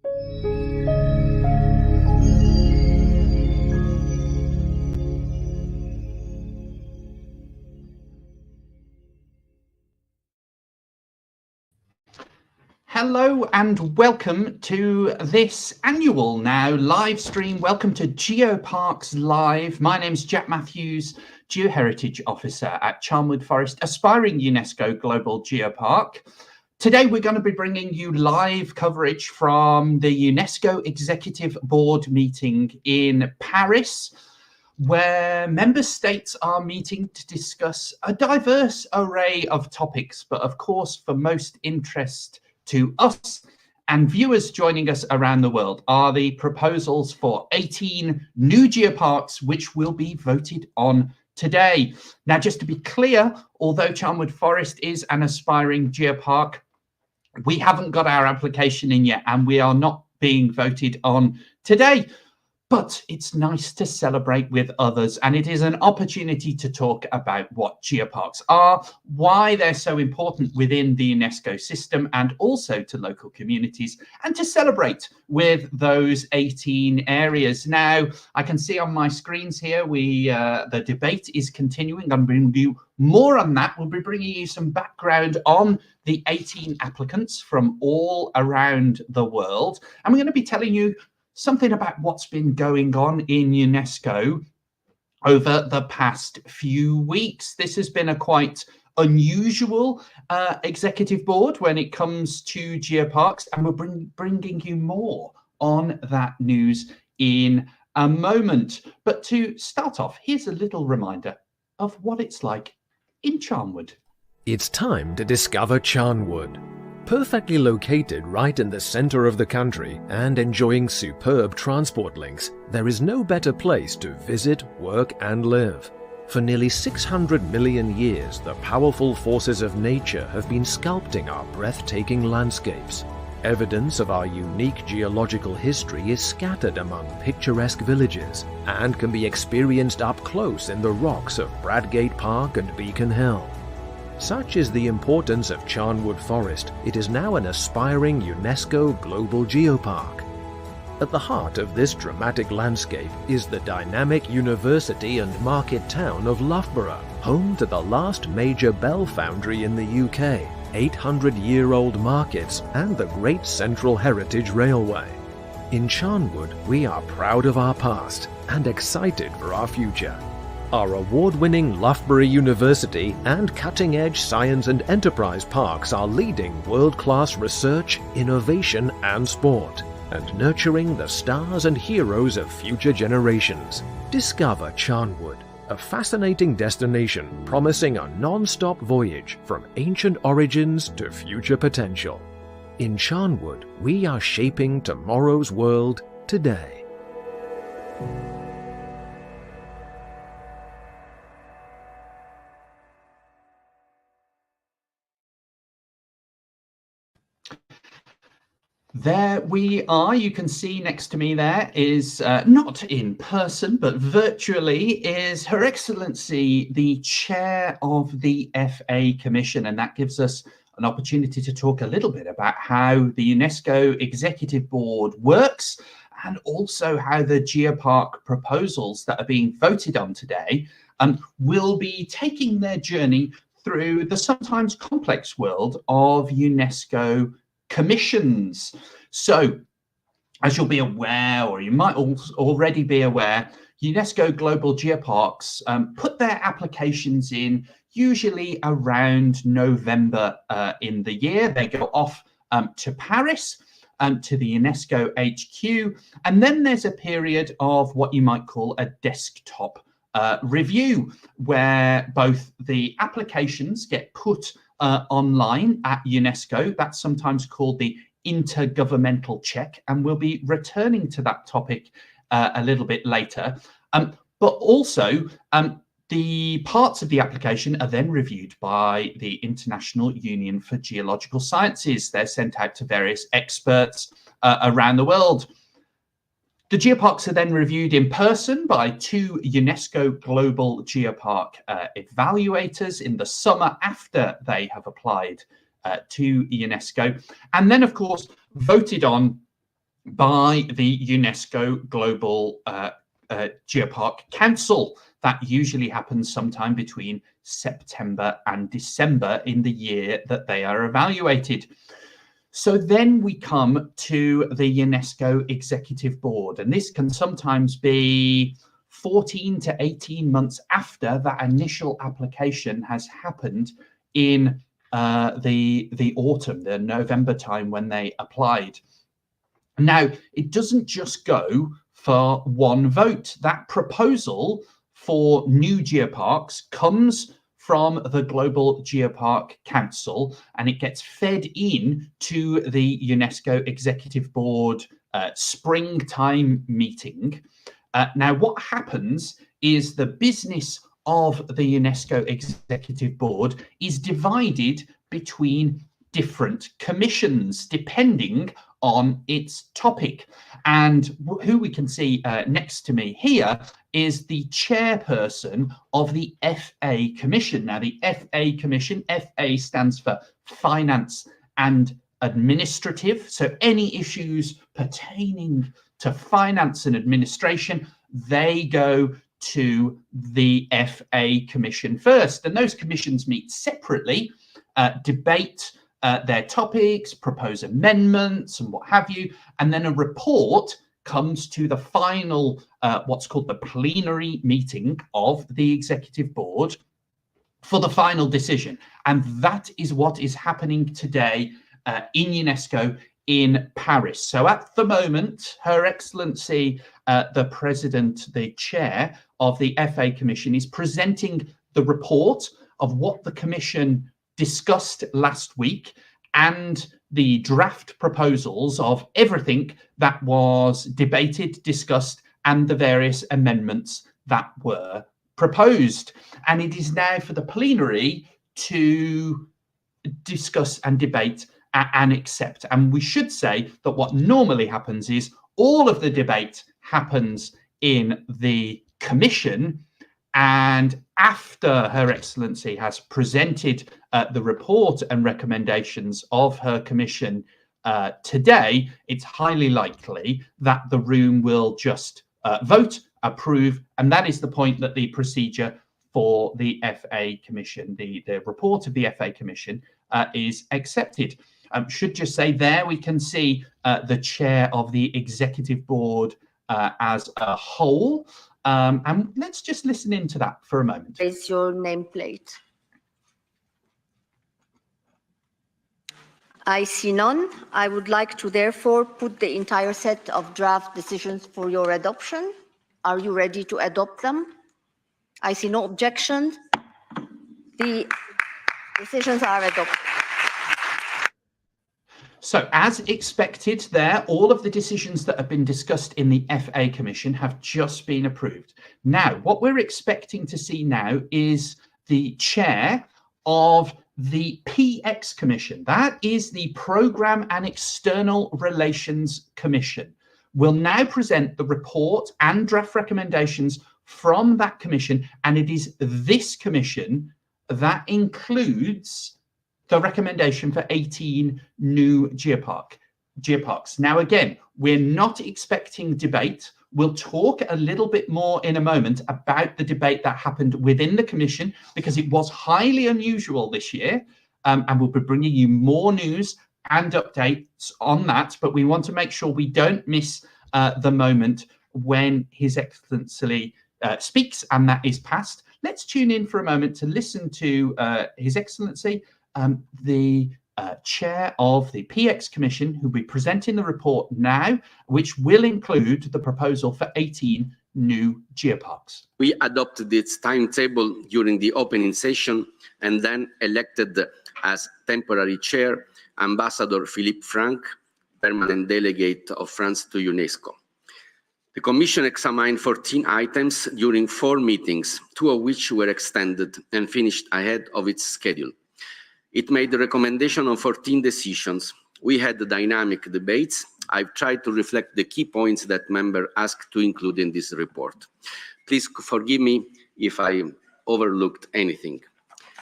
Hello and welcome to this annual now live stream. Welcome to Geoparks Live. My name's Jack Matthews, Geoheritage Officer at Charnwood Forest, Aspiring UNESCO Global Geopark. Today we're going to be bringing you live coverage from the UNESCO Executive Board meeting in Paris, where member states are meeting to discuss a diverse array of topics, but of course for most interest to us and viewers joining us around the world are the proposals for 18 new geoparks, which will be voted on today. Now, just to be clear, although Charnwood Forest is an aspiring geopark, we haven't got our application in yet and we are not being voted on today. But it's nice to celebrate with others, and it is an opportunity to talk about what geoparks are, why they're so important within the UNESCO system and also to local communities, and to celebrate with those 18 areas. Now, I can see on my screens here, the debate is continuing. I'm bringing you more on that. We'll be bringing you some background on the 18 applicants from all around the world, and we're going to be telling you something about what's been going on in UNESCO over the past few weeks. This has been a quite unusual executive board when it comes to geoparks, and we're bringing you more on that news in a moment. But to start off, here's a little reminder of what it's like in Charnwood. It's time to discover Charnwood. Perfectly located right in the center of the country and enjoying superb transport links, there is no better place to visit, work and live. For nearly 600 million years, the powerful forces of nature have been sculpting our breathtaking landscapes. Evidence of our unique geological history is scattered among picturesque villages and can be experienced up close in the rocks of Bradgate Park and Beacon Hill. Such is the importance of Charnwood Forest, it is now an aspiring UNESCO Global Geopark. At the heart of this dramatic landscape is the dynamic university and market town of Loughborough, home to the last major bell foundry in the UK, 800-year-old markets and the Great Central Heritage Railway. In Charnwood, we are proud of our past and excited for our future. Our award-winning Loughborough University and cutting-edge science and enterprise parks are leading world-class research, innovation and sport, and nurturing the stars and heroes of future generations. Discover Charnwood, a fascinating destination promising a non-stop voyage from ancient origins to future potential. In Charnwood, we are shaping tomorrow's world today. There we are. You can see next to me there is, not in person, but virtually, is Her Excellency, the Chair of the FA Commission. And that gives us an opportunity to talk a little bit about how the UNESCO Executive Board works and also how the geopark proposals that are being voted on today will be taking their journey through the sometimes complex world of UNESCO commissions. So, as you'll be aware, or you might already be aware, UNESCO Global Geoparks put their applications in usually around November in the year. They go off to Paris, to the UNESCO HQ, and then there's a period of what you might call a desktop review, where both the applications get put online at UNESCO. That's sometimes called the intergovernmental check, and we'll be returning to that topic a little bit later. But also, the parts of the application are then reviewed by the International Union for Geological Sciences. They're sent out to various experts around the world. The geoparks are then reviewed in person by 2 UNESCO Global Geopark evaluators in the summer after they have applied to UNESCO, and then, of course, voted on by the UNESCO Global Geopark Council. That usually happens sometime between September and December in the year that they are evaluated. So then we come to the UNESCO Executive Board, and this can sometimes be 14 to 18 months after that initial application has happened in the autumn, the November time when they applied. Now, it doesn't just go for one vote. That proposal for new geoparks comes from the Global Geopark Council, and it gets fed in to the UNESCO Executive Board springtime meeting. Now, what happens is the business of the UNESCO Executive Board is divided between different commissions, depending on its topic. And who we can see next to me here is the chairperson of the FA Commission. Now, the FA Commission, FA stands for Finance and Administrative. So any issues pertaining to finance and administration, they go to the FA Commission first. And those commissions meet separately, debate their topics, propose amendments and what have you, and then a report comes to the final, what's called the plenary meeting of the Executive Board for the final decision. And that is what is happening today in UNESCO in Paris. So at the moment, Her Excellency, the President, the Chair of the FA Commission, is presenting the report of what the Commission discussed last week and the draft proposals of everything that was debated, discussed, and the various amendments that were proposed. And it is now for the plenary to discuss and debate and accept. And we should say that what normally happens is all of the debate happens in the Commission, and after Her Excellency has presented the report and recommendations of her Commission today, it's highly likely that the room will just vote, approve, and that is the point that the procedure for the FA Commission, the report of the FA Commission, is accepted. Should just say there we can see the chair of the Executive Board as a whole. And let's just listen into that for a moment. Raise your nameplate. I see none. I would like to therefore put the entire set of draft decisions for your adoption. Are you ready to adopt them? I see no objections. The decisions are adopted. So as expected there, all of the decisions that have been discussed in the FA Commission have just been approved. Now, what we're expecting to see now is the chair of the PX Commission. That is the Programme and External Relations Commission. Will now present the report and draft recommendations from that commission, and it is this commission that includes the recommendation for 18 new geoparks. Now, again, we're not expecting debate. We'll talk a little bit more in a moment about the debate that happened within the Commission, because it was highly unusual this year, and we'll be bringing you more news and updates on that. But we want to make sure we don't miss the moment when His Excellency speaks, and that is passed. Let's tune in for a moment to listen to His Excellency, the chair of the PX Commission, who will be presenting the report now, which will include the proposal for 18 new geoparks. We adopted its timetable during the opening session and then elected as temporary chair Ambassador Philippe Franck, permanent delegate of France to UNESCO. The Commission examined 14 items during 4 meetings, 2 of which were extended and finished ahead of its schedule. It made the recommendation on 14 decisions. We had dynamic debates. I've tried to reflect the key points that members asked to include in this report. Please forgive me if I overlooked anything.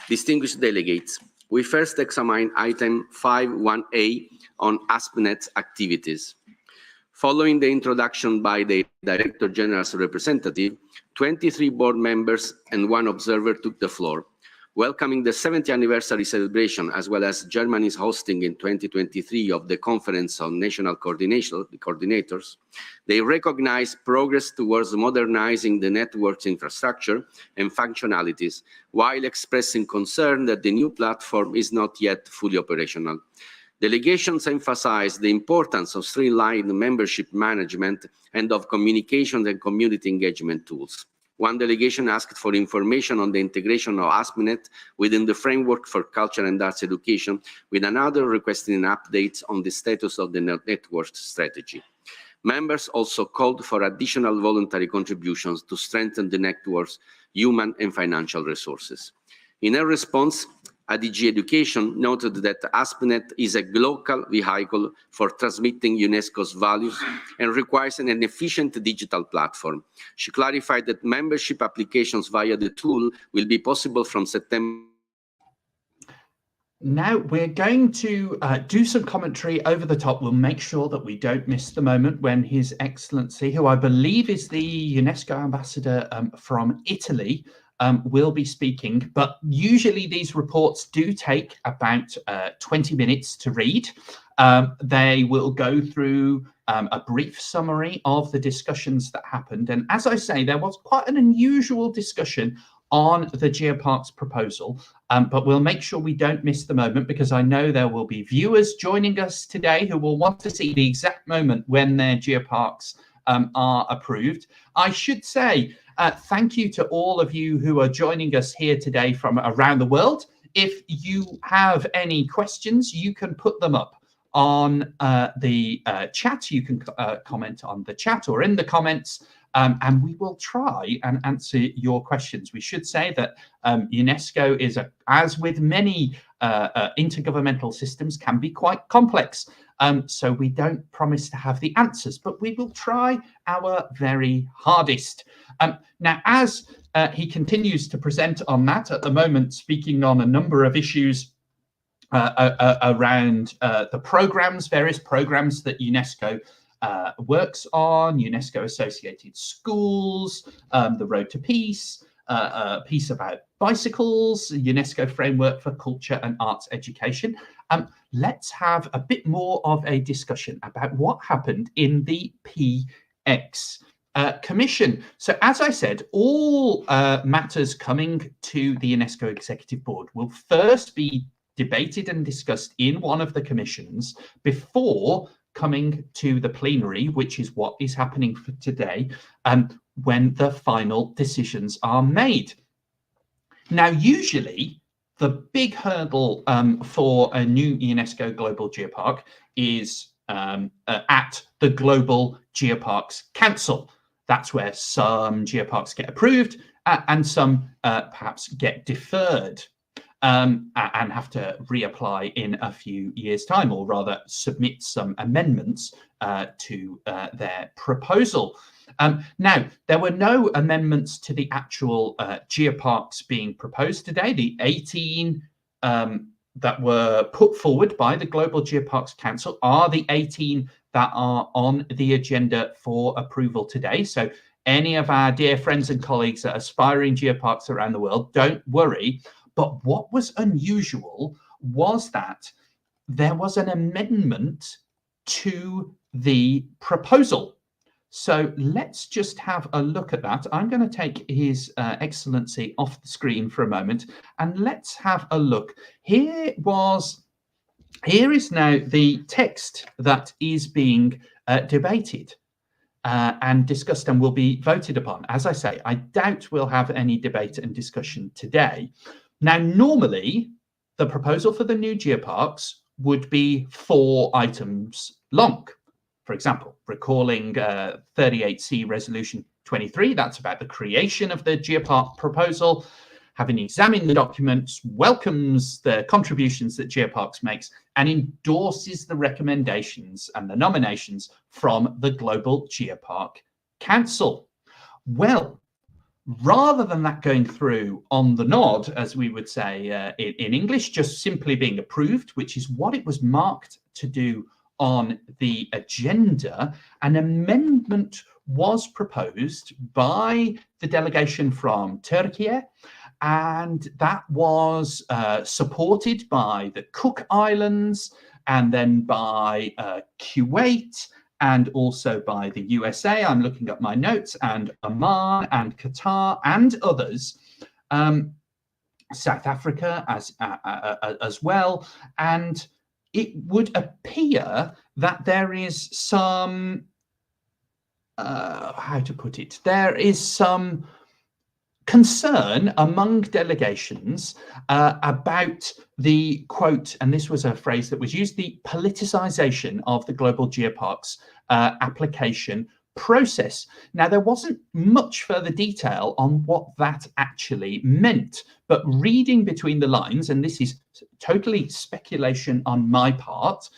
Distinguished delegates, we first examined item 5.1a on ASP.NET activities. Following the introduction by the Director General's representative, 23 board members and 1 observer took the floor. Welcoming the 70th anniversary celebration, as well as Germany's hosting in 2023 of the Conference on National Coordination, the coordinators, they recognized progress towards modernizing the network's infrastructure and functionalities, while expressing concern that the new platform is not yet fully operational. Delegations emphasized the importance of streamlined membership management and of communication and community engagement tools. One delegation asked for information on the integration of ASP.NET within the framework for culture and arts education, with another requesting updates on the status of the network strategy. Members also called for additional voluntary contributions to strengthen the network's human and financial resources. In her response, ADG Education noted that ASP.NET is a global vehicle for transmitting UNESCO's values and requires an efficient digital platform. She clarified that membership applications via the tool will be possible from September. Now we're going to do some commentary over the top. We'll make sure that we don't miss the moment when His Excellency, who I believe is the UNESCO ambassador from Italy, will be speaking, but usually these reports do take about 20 minutes to read. They will go through a brief summary of the discussions that happened. And as I say, there was quite an unusual discussion on the Geoparks proposal, but we'll make sure we don't miss the moment, because I know there will be viewers joining us today who will want to see the exact moment when their Geoparks are approved. I should say, thank you to all of you who are joining us here today from around the world. If you have any questions, you can put them up on the chat. You can comment on the chat or in the comments, and we will try and answer your questions. We should say that UNESCO is, as with many intergovernmental systems, can be quite complex. So we don't promise to have the answers, but we will try our very hardest. Now, as he continues to present on that, at the moment speaking on a number of issues around the programs, various programs that UNESCO works on, UNESCO associated schools, the Road to Peace, a piece about bicycles, UNESCO framework for culture and arts education. Let's have a bit more of a discussion about what happened in the PX Commission. So as I said, all matters coming to the UNESCO Executive Board will first be debated and discussed in one of the commissions before coming to the plenary, which is what is happening for today, when the final decisions are made. Now, usually the big hurdle for a new UNESCO Global Geopark is at the Global Geoparks Council. That's where some geoparks get approved and some perhaps get deferred and have to reapply in a few years' time, or rather submit some amendments to their proposal. Now, there were no amendments to the actual geoparks being proposed today. The 18 that were put forward by the Global Geoparks Council are the 18 that are on the agenda for approval today. So any of our dear friends and colleagues at Aspiring Geoparks around the world, don't worry. But what was unusual was that there was an amendment to the proposal. So let's just have a look at that. I'm going to take His Excellency off the screen for a moment, and let's have a look. Here is now the text that is being debated and discussed and will be voted upon. As I say, I doubt we'll have any debate and discussion today. Now, normally, the proposal for the new geoparks would be 4 items long. For example, recalling 38C Resolution 23, that's about the creation of the geopark proposal. Having examined the documents, welcomes the contributions that Geoparks makes and endorses the recommendations and the nominations from the Global Geopark Council. Well, rather than that going through on the nod, as we would say in English, just simply being approved, which is what it was marked to do on the agenda, an amendment was proposed by the delegation from Turkey, and that was supported by the Cook Islands and then by Kuwait and also by the USA. I'm looking at my notes, and Oman and Qatar and others. South Africa as well, and it would appear that there is some, how to put it, there is some concern among delegations about the, quote, and this was a phrase that was used, the politicization of the Global Geoparks application process. Now, there wasn't much further detail on what that actually meant, but reading between the lines, and this is totally speculation on my part,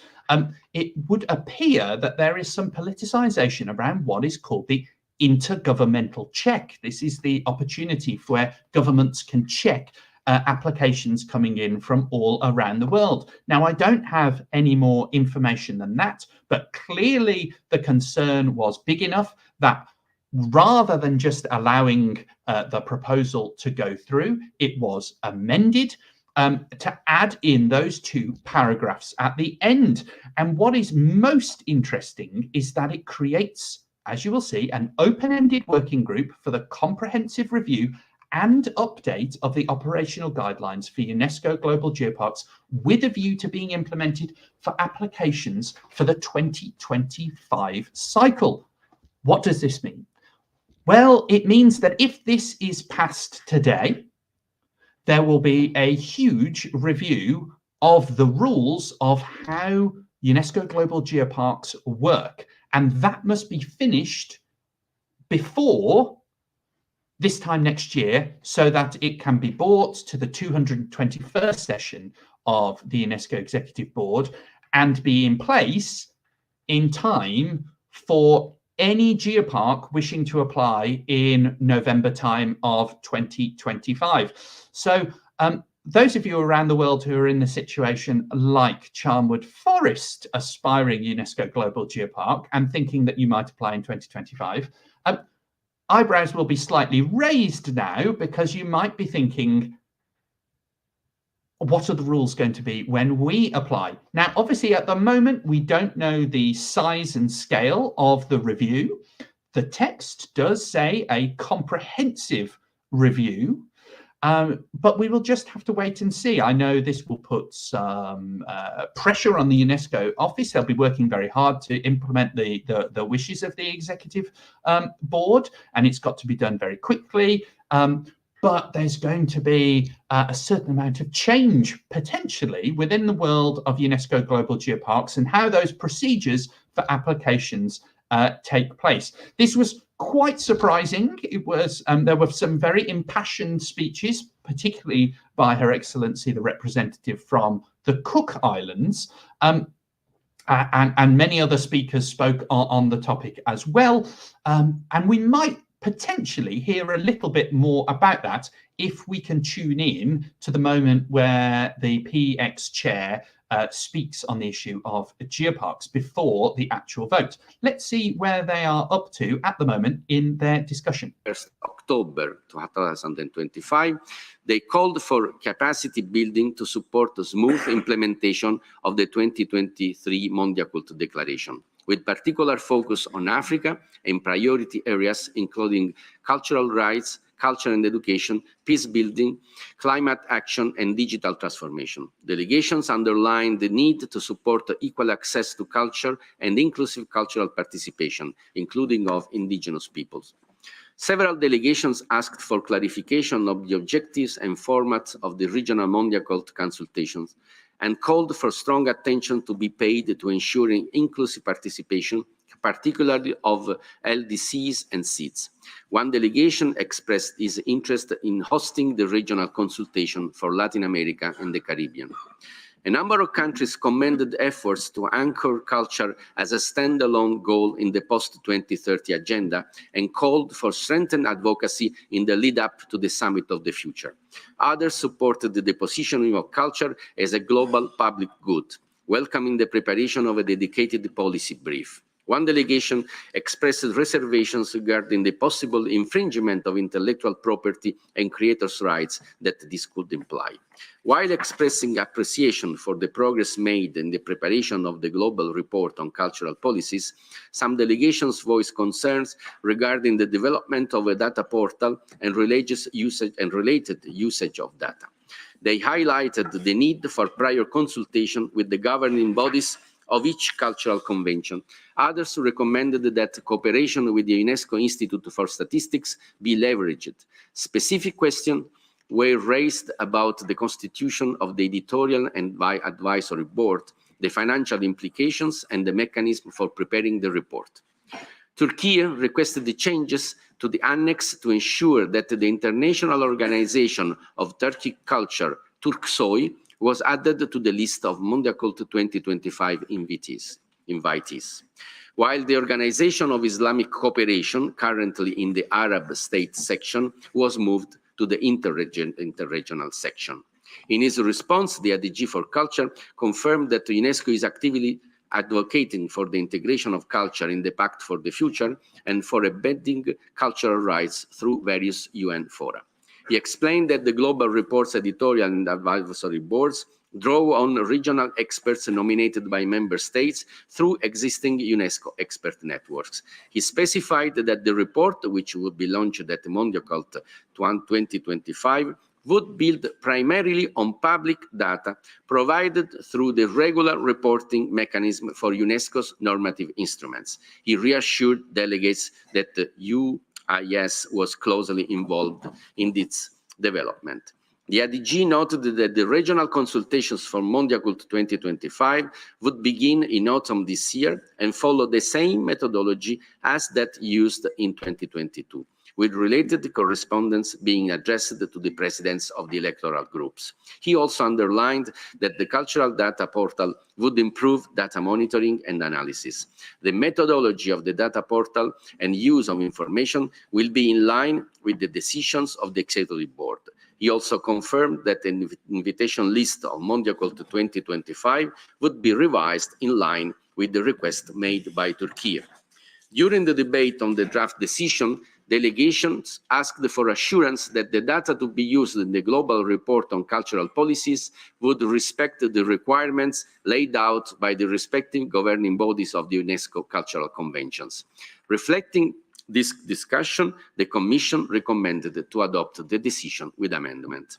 it would appear that there is some politicization around what is called the intergovernmental check. This is the opportunity for where governments can check applications coming in from all around the world. Now, I don't have any more information than that, but clearly the concern was big enough that rather than just allowing the proposal to go through, it was amended to add in those 2 paragraphs at the end. And what is most interesting is that it creates, as you will see, an open-ended working group for the comprehensive review and update of the operational guidelines for UNESCO Global Geoparks, with a view to being implemented for applications for the 2025 cycle. What does this mean? Well, it means that if this is passed today, there will be a huge review of the rules of how UNESCO Global Geoparks work, and that must be finished before this time next year, so that it can be brought to the 221st session of the UNESCO Executive Board and be in place in time for any geopark wishing to apply in November time of 2025. So those of you around the world who are in the situation like Charnwood Forest, aspiring UNESCO Global Geopark, and thinking that you might apply in 2025, eyebrows will be slightly raised now, because you might be thinking, what are the rules going to be when we apply? Now, obviously, at the moment, we don't know the size and scale of the review. The text does say a comprehensive review, but we will just have to wait and see. I know this will put some pressure on the UNESCO office. They'll be working very hard to implement the wishes of the executive board, and it's got to be done very quickly. But there's going to be a certain amount of change potentially within the world of UNESCO Global Geoparks and how those procedures for applications take place. This was quite surprising. It was there were some very impassioned speeches, particularly by Her Excellency the representative from the Cook Islands, and many other speakers spoke on the topic as well. And we might potentially hear a little bit more about that if we can tune in to the moment where the PX chair speaks on the issue of geoparks before the actual vote. Let's see where they are up to at the moment in their discussion. 1st October 2025, they called for capacity building to support the smooth implementation of the 2023 Mondiacult Declaration, with particular focus on Africa and priority areas including cultural rights, culture and education, peace building, climate action, and digital transformation. Delegations underlined the need to support equal access to culture and inclusive cultural participation, including of indigenous peoples. Several delegations asked for clarification of the objectives and formats of the regional Mondiacult consultations, and called for strong attention to be paid to ensuring inclusive participation, particularly of LDCs and seeds. One delegation expressed its interest in hosting the regional consultation for Latin America and the Caribbean. A number of countries commended efforts to anchor culture as a standalone goal in the post-2030 agenda and called for strengthened advocacy in the lead-up to the Summit of the Future. Others supported the positioning of culture as a global public good. welcoming the preparation of a dedicated policy brief. One delegation expressed reservations regarding the possible infringement of intellectual property and creators' rights that this could imply. While expressing appreciation for the progress made in the preparation of the global report on cultural policies, some delegations voiced concerns regarding the development of a data portal and related usage of data. They highlighted the need for prior consultation with the governing bodies of each cultural convention. Others recommended that cooperation with the UNESCO Institute for Statistics be leveraged. Specific questions were raised about the constitution of the editorial and advisory board, the financial implications, and the mechanism for preparing the report. Turkey requested the changes to the annex to ensure that the International Organization of Turkic Culture, Turksoy, was added to the list of Mondiacult 2025 invitees. While the Organization of Islamic Cooperation, currently in the Arab States section, was moved to the interregional section. In his response, the ADG for Culture confirmed that UNESCO is actively advocating for the integration of culture in the Pact for the Future and for embedding cultural rights through various UN fora. He explained that the Global Report's editorial and advisory boards draw on regional experts nominated by member states through existing UNESCO expert networks. He specified that the report, which would be launched at Mondiacult 2025, would build primarily on public data provided through the regular reporting mechanism for UNESCO's normative instruments. He reassured delegates that the UIS was closely involved in its development. The ADG noted that the regional consultations for Mondiacult 2025 would begin in autumn this year and follow the same methodology as that used in 2022, with related correspondence being addressed to the presidents of the electoral groups. He also underlined that the cultural data portal would improve data monitoring and analysis. The methodology of the data portal and use of information will be in line with the decisions of the Executive Board. He also confirmed that the invitation list of Mondiacult 2025 would be revised in line with the request made by Turkey. During the debate on the draft decision, delegations asked for assurance that the data to be used in the global report on cultural policies would respect the requirements laid out by the respective governing bodies of the UNESCO cultural conventions. Reflecting this discussion, the Commission recommended to adopt the decision with amendment.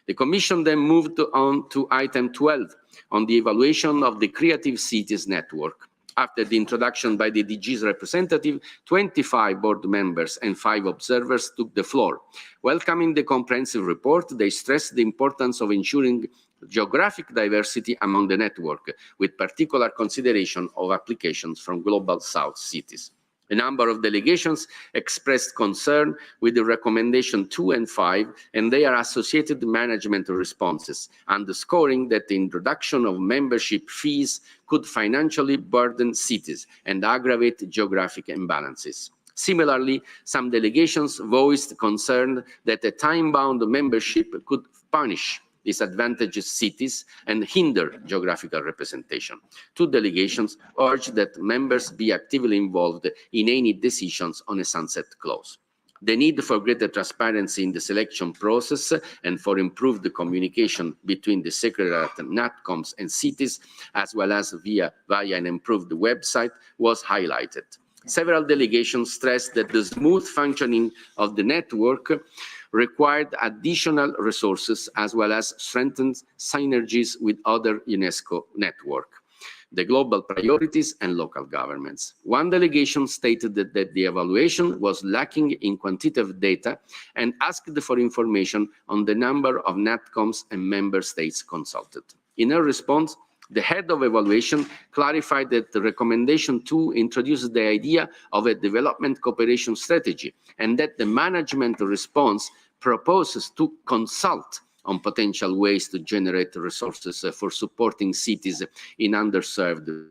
The Commission then moved on to item 12 on the evaluation of the Creative Cities Network. After the introduction by the DG's representative, 25 board members and 5 observers took the floor. Welcoming the comprehensive report, they stressed the importance of ensuring geographic diversity among the network, with particular consideration of applications from Global South cities. A number of delegations expressed concern with the recommendation 2 and 5 and their associated management responses, underscoring that the introduction of membership fees could financially burden cities and aggravate geographic imbalances. Similarly, some delegations voiced concern that a time-bound membership could punish disadvantaged cities and hinder geographical representation. 2 delegations urged that members be actively involved in any decisions on a sunset clause. The need for greater transparency in the selection process and for improved communication between the Secretariat, NatComs and cities, as well as via an improved website, was highlighted. Several delegations stressed that the smooth functioning of the network required additional resources as well as strengthened synergies with other UNESCO networks, the global priorities and local governments. One delegation stated that the evaluation was lacking in quantitative data and asked for information on the number of NatComs and member states consulted. In her response, the head of evaluation clarified that the recommendation 2 introduces the idea of a development cooperation strategy and that the management response proposes to consult on potential ways to generate resources for supporting cities in underserved.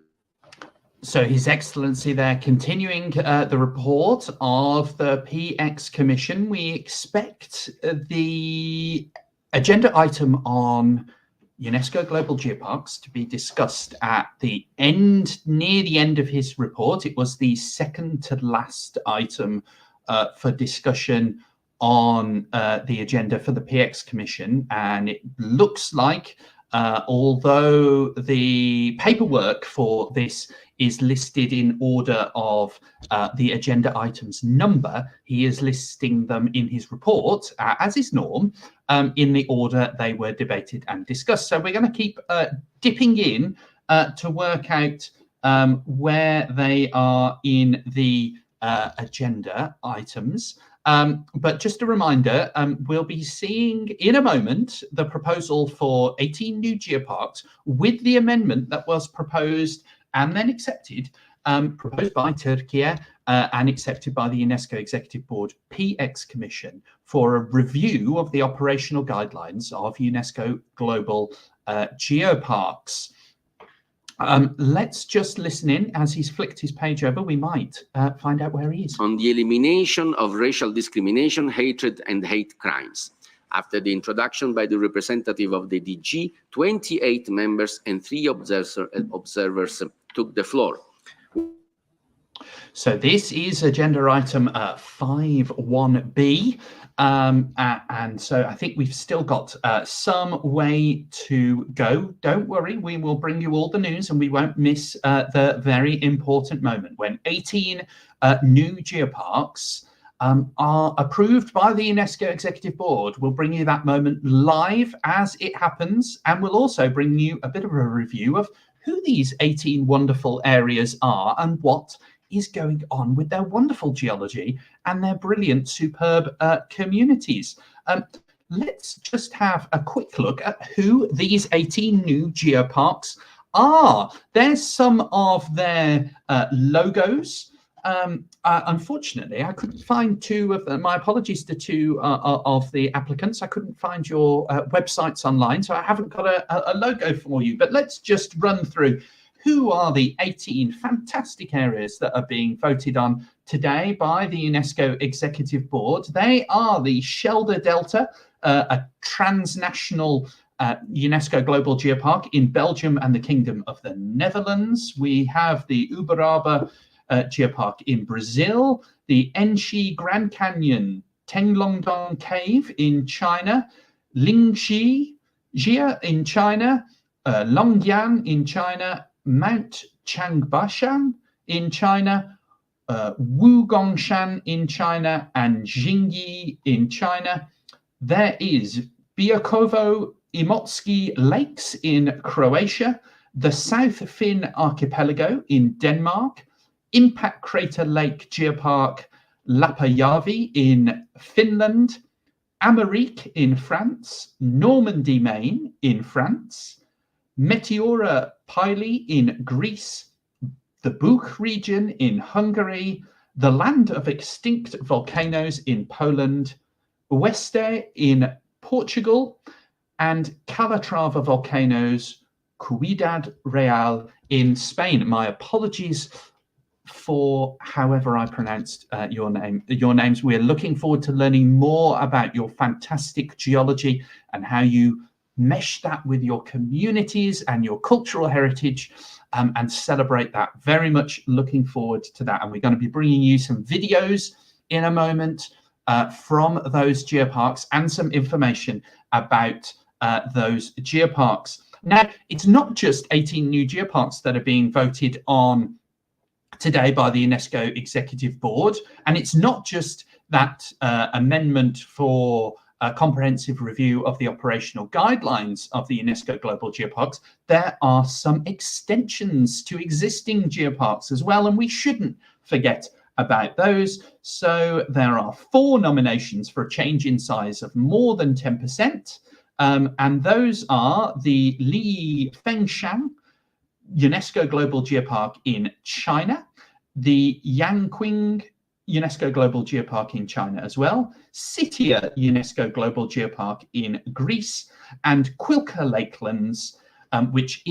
So His Excellency there, continuing the report of the PX Commission, we expect the agenda item on UNESCO Global Geoparks to be discussed at the end, near the end of his report. It was the second to last item for discussion on the agenda for the PX Commission, and it looks like although the paperwork for this is listed in order of the agenda items number, he is listing them in his report, as is norm, in the order they were debated and discussed. So we're going to keep dipping in to work out where they are in the agenda items. But just a reminder, we'll be seeing in a moment the proposal for 18 new geoparks with the amendment that was proposed and then accepted, proposed by Turkey and accepted by the UNESCO Executive Board PX Commission for a review of the operational guidelines of UNESCO Global Geoparks. Let's just listen in. As he's flicked his page over, we might find out where he is. On the elimination of racial discrimination, hatred, and hate crimes. After the introduction by the representative of the DG, 28 members and 3 observers took the floor. So this is agenda item 5.1b. And so I think we've still got some way to go. Don't worry, we will bring you all the news and we won't miss the very important moment when 18 new geoparks are approved by the UNESCO Executive Board. We'll bring you that moment live as it happens, and we'll also bring you a bit of a review of who these 18 wonderful areas are and what is going on with their wonderful geology and their brilliant, superb communities. Let's just have a quick look at who these 18 new geoparks are. There's some of their logos. Unfortunately, I couldn't find 2 of them. My apologies to 2 of the applicants. I couldn't find your websites online, so I haven't got a logo for you. But let's just run through who are the 18 fantastic areas that are being voted on today by the UNESCO Executive Board. They are the Schelde Delta, a transnational UNESCO Global Geopark in Belgium and the Kingdom of the Netherlands. We have the Uberaba Geopark in Brazil, the Enshi Grand Canyon Tenglongdong Cave in China, Lingxi Jia in China, Longyan in China, Mount Changbashan in China, Wugongshan in China, and Jingyi in China. There is Biokovo Imotsky Lakes in Croatia, the South Fin Archipelago in Denmark, Impact Crater Lake Geopark Lapajavi in Finland, Amérique in France, Normandy, Maine in France, Meteora Pili in Greece, the Buk region in Hungary, the land of extinct volcanoes in Poland, Ueste in Portugal, and Calatrava volcanoes, Ciudad Real in Spain. My apologies for however I pronounced your names. We're looking forward to learning more about your fantastic geology and how you mesh that with your communities and your cultural heritage, and celebrate that. Very much looking forward to that. And we're going to be bringing you some videos in a moment from those geoparks and some information about those geoparks. Now, it's not just 18 new geoparks that are being voted on today by the UNESCO Executive Board, and it's not just that amendment for a comprehensive review of the operational guidelines of the UNESCO Global Geoparks. There are some extensions to existing geoparks as well, and we shouldn't forget about those. So there are 4 nominations for a change in size of more than 10%, and those are the Li Fengshan UNESCO Global Geopark in China, the Yangqing UNESCO Global Geopark in China as well, Sitia UNESCO Global Geopark in Greece, and Quilca Lakelands, which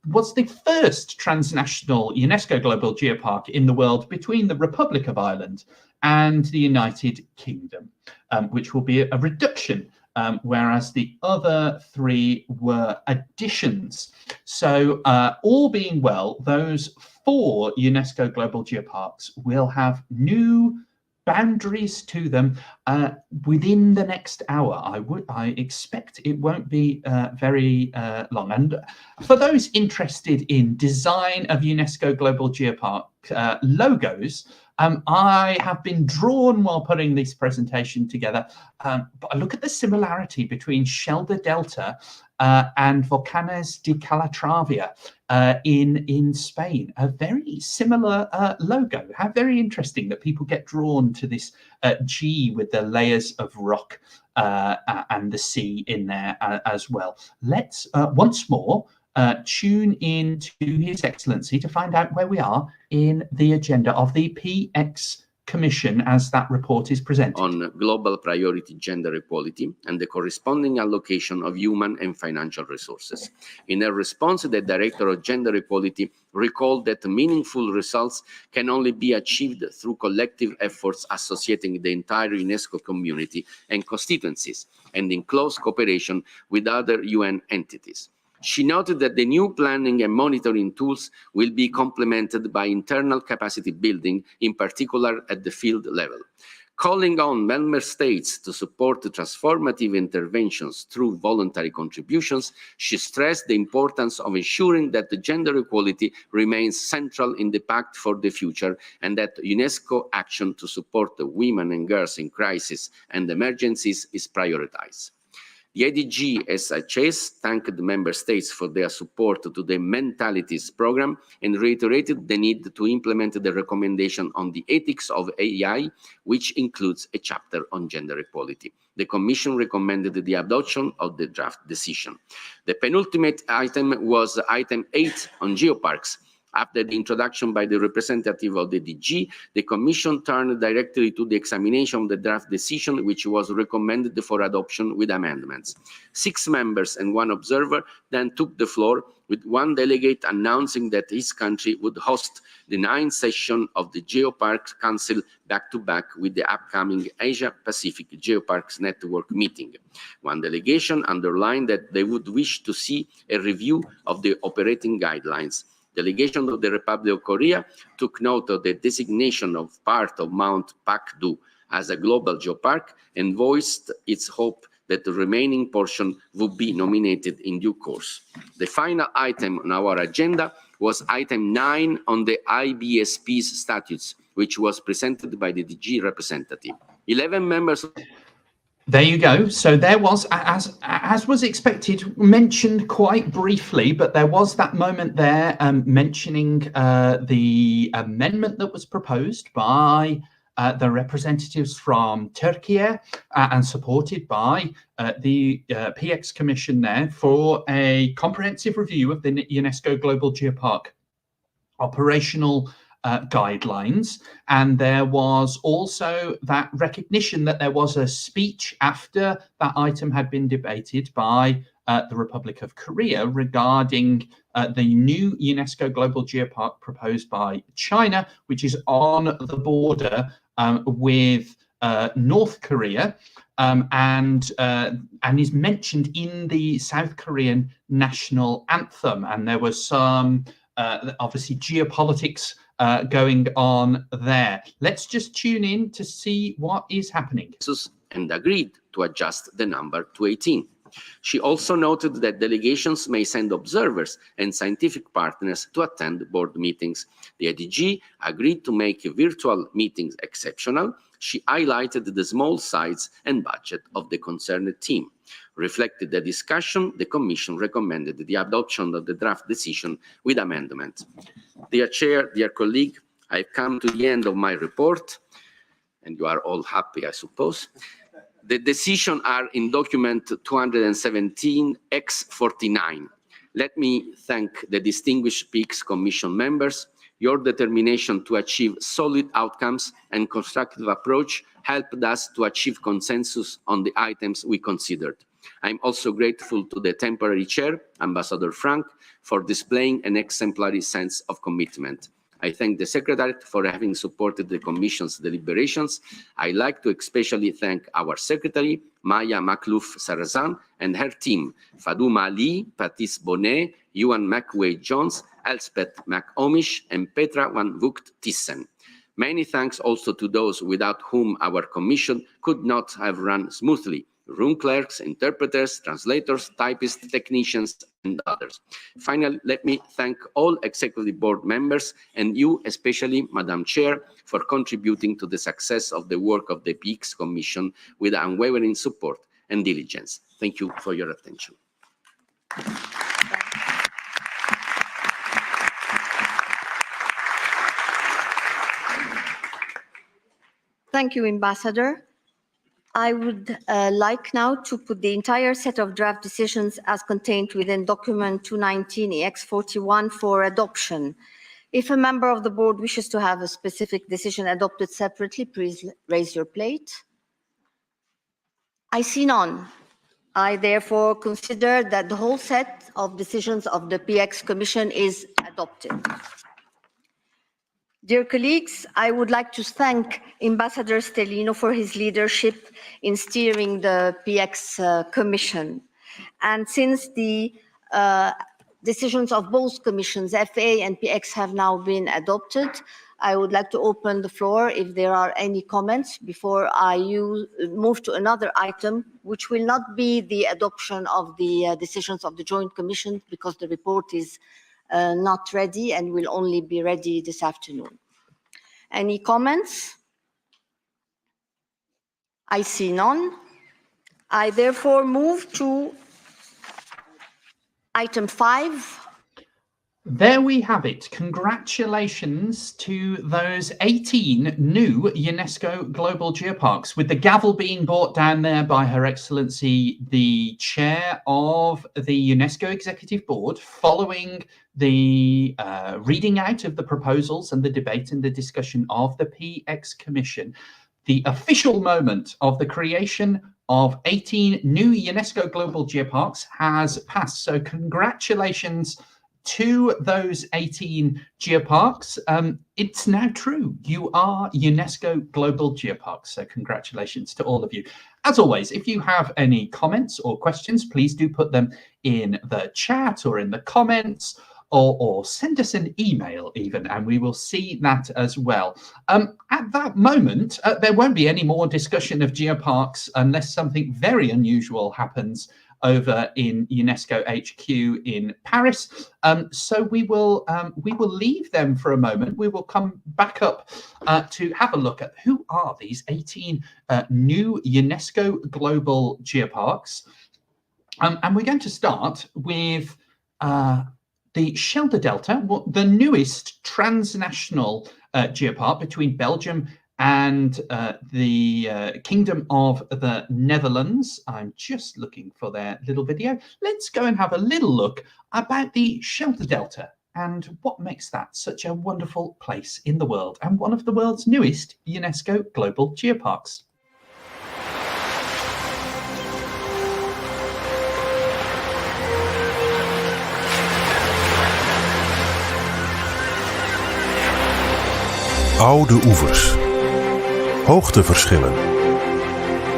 was the first transnational UNESCO Global Geopark in the world between the Republic of Ireland and the United Kingdom, which will be a reduction whereas the other 3 were additions. So all being well, those 4 UNESCO Global Geoparks will have new boundaries to them within the next hour. I expect it won't be very long. And for those interested in design of UNESCO Global Geopark logos, I have been drawn while putting this presentation together. But I look at the similarity between Shelder Delta and Volcanes de Calatravia in Spain. A very similar logo. How very interesting that people get drawn to this G with the layers of rock and the sea in there as well. Let's once more tune in to His Excellency to find out where we are in the agenda of the PX Commission as that report is presented. On global priority gender equality and the corresponding allocation of human and financial resources. In a response, the Director of Gender Equality recalled that meaningful results can only be achieved through collective efforts associating the entire UNESCO community and constituencies, and in close cooperation with other UN entities. She noted that the new planning and monitoring tools will be complemented by internal capacity building, in particular at the field level. Calling on member states to support transformative interventions through voluntary contributions, she stressed the importance of ensuring that the gender equality remains central in the Pact for the Future and that UNESCO action to support the women and girls in crisis and emergencies is prioritized. The ADG SHS thanked the member states for their support to the Mentalities program and reiterated the need to implement the recommendation on the ethics of AI, which includes a chapter on gender equality. The Commission recommended the adoption of the draft decision. The penultimate item was item 8 on geoparks. After the introduction by the representative of the DG, the Commission turned directly to the examination of the draft decision, which was recommended for adoption with amendments. 6 members and 1 observer then took the floor, with 1 delegate announcing that his country would host the 9th session of the Geoparks Council back-to-back with the upcoming Asia-Pacific Geoparks Network meeting. 1 delegation underlined that they would wish to see a review of the operating guidelines. Delegation of the Republic of Korea took note of the designation of part of Mount Pakdu as a global geopark and voiced its hope that the remaining portion would be nominated in due course. The final item on our agenda was item 9 on the IBSP's statutes, which was presented by the DG representative. 11 members. There you go. So there was, as was expected, mentioned quite briefly, but there was that moment there mentioning the amendment that was proposed by the representatives from Turkey and supported by the PX Commission there for a comprehensive review of the UNESCO Global Geopark operational guidelines. And there was also that recognition that there was a speech after that item had been debated by the Republic of Korea regarding the new UNESCO Global Geopark proposed by China, which is on the border with North Korea and is mentioned in the South Korean national anthem. And there was some obviously geopolitics going on there. Let's just tune in to see what is happening. And agreed to adjust the number to 18. She also noted that delegations may send observers and scientific partners to attend board meetings. The ADG agreed to make virtual meetings exceptional. She highlighted the small size and budget of the concerned team. Reflected the discussion, the Commission recommended the adoption of the draft decision with amendment. Dear Chair, dear colleague, I've come to the end of my report, and you are all happy, I suppose. The decisions are in document 217-X49. Let me thank the distinguished PX Commission members. Your determination to achieve solid outcomes and constructive approach helped us to achieve consensus on the items we considered. I'm also grateful to the temporary chair, Ambassador Frank, for displaying an exemplary sense of commitment. I thank the Secretariat for having supported the Commission's deliberations. I'd like to especially thank our Secretary, Maya Maklouf-Sarazan, and her team, Fadouma Ali, Patrice Bonnet, Ewan McWay-Jones, Elspeth McOmish, and Petra van Vugt-Thyssen. Many thanks also to those without whom our Commission could not have run smoothly: room clerks, interpreters, translators, typists, technicians, and others. Finally, let me thank all Executive Board members and you, especially Madam Chair, for contributing to the success of the work of the PX Commission with unwavering support and diligence. Thank you for your attention. Thank you, Ambassador. I would like now to put the entire set of draft decisions as contained within document 219-EX41 for adoption. If a member of the board wishes to have a specific decision adopted separately, please raise your plate. I see none. I therefore consider that the whole set of decisions of the PX Commission is adopted. Dear colleagues, I would like to thank Ambassador Stellino for his leadership in steering the PX Commission. And since the decisions of both commissions, FA and PX, have now been adopted, I would like to open the floor if there are any comments before I move to another item, which will not be the adoption of the decisions of the Joint Commission, because the report is not ready and will only be ready this afternoon. Any comments? I see none. I therefore move to item 5. There we have it. Congratulations to those 18 new UNESCO Global Geoparks, with the gavel being brought down there by Her Excellency, the Chair of the UNESCO Executive Board, following the reading out of the proposals and the debate and the discussion of the PX Commission. The official moment of the creation of 18 new UNESCO Global Geoparks has passed. So congratulations to those 18 geoparks. It's now true. You are UNESCO Global Geoparks. So congratulations to all of you. As always, if you have any comments or questions, please do put them in the chat or in the comments, or send us an email even, and we will see that as well. At that moment, there won't be any more discussion of geoparks unless something very unusual happens over in UNESCO HQ in Paris. So we will leave them for a moment. We will come back up to have a look at who are these 18 new UNESCO Global Geoparks. And we're going to start with the Schelde Delta, the newest transnational geopark between Belgium and the Kingdom of the Netherlands. I'm just looking for their little video. Let's go and have a little look about the Schelde Delta and what makes that such a wonderful place in the world and one of the world's newest UNESCO Global Geoparks. Oude oevers, hoogteverschillen,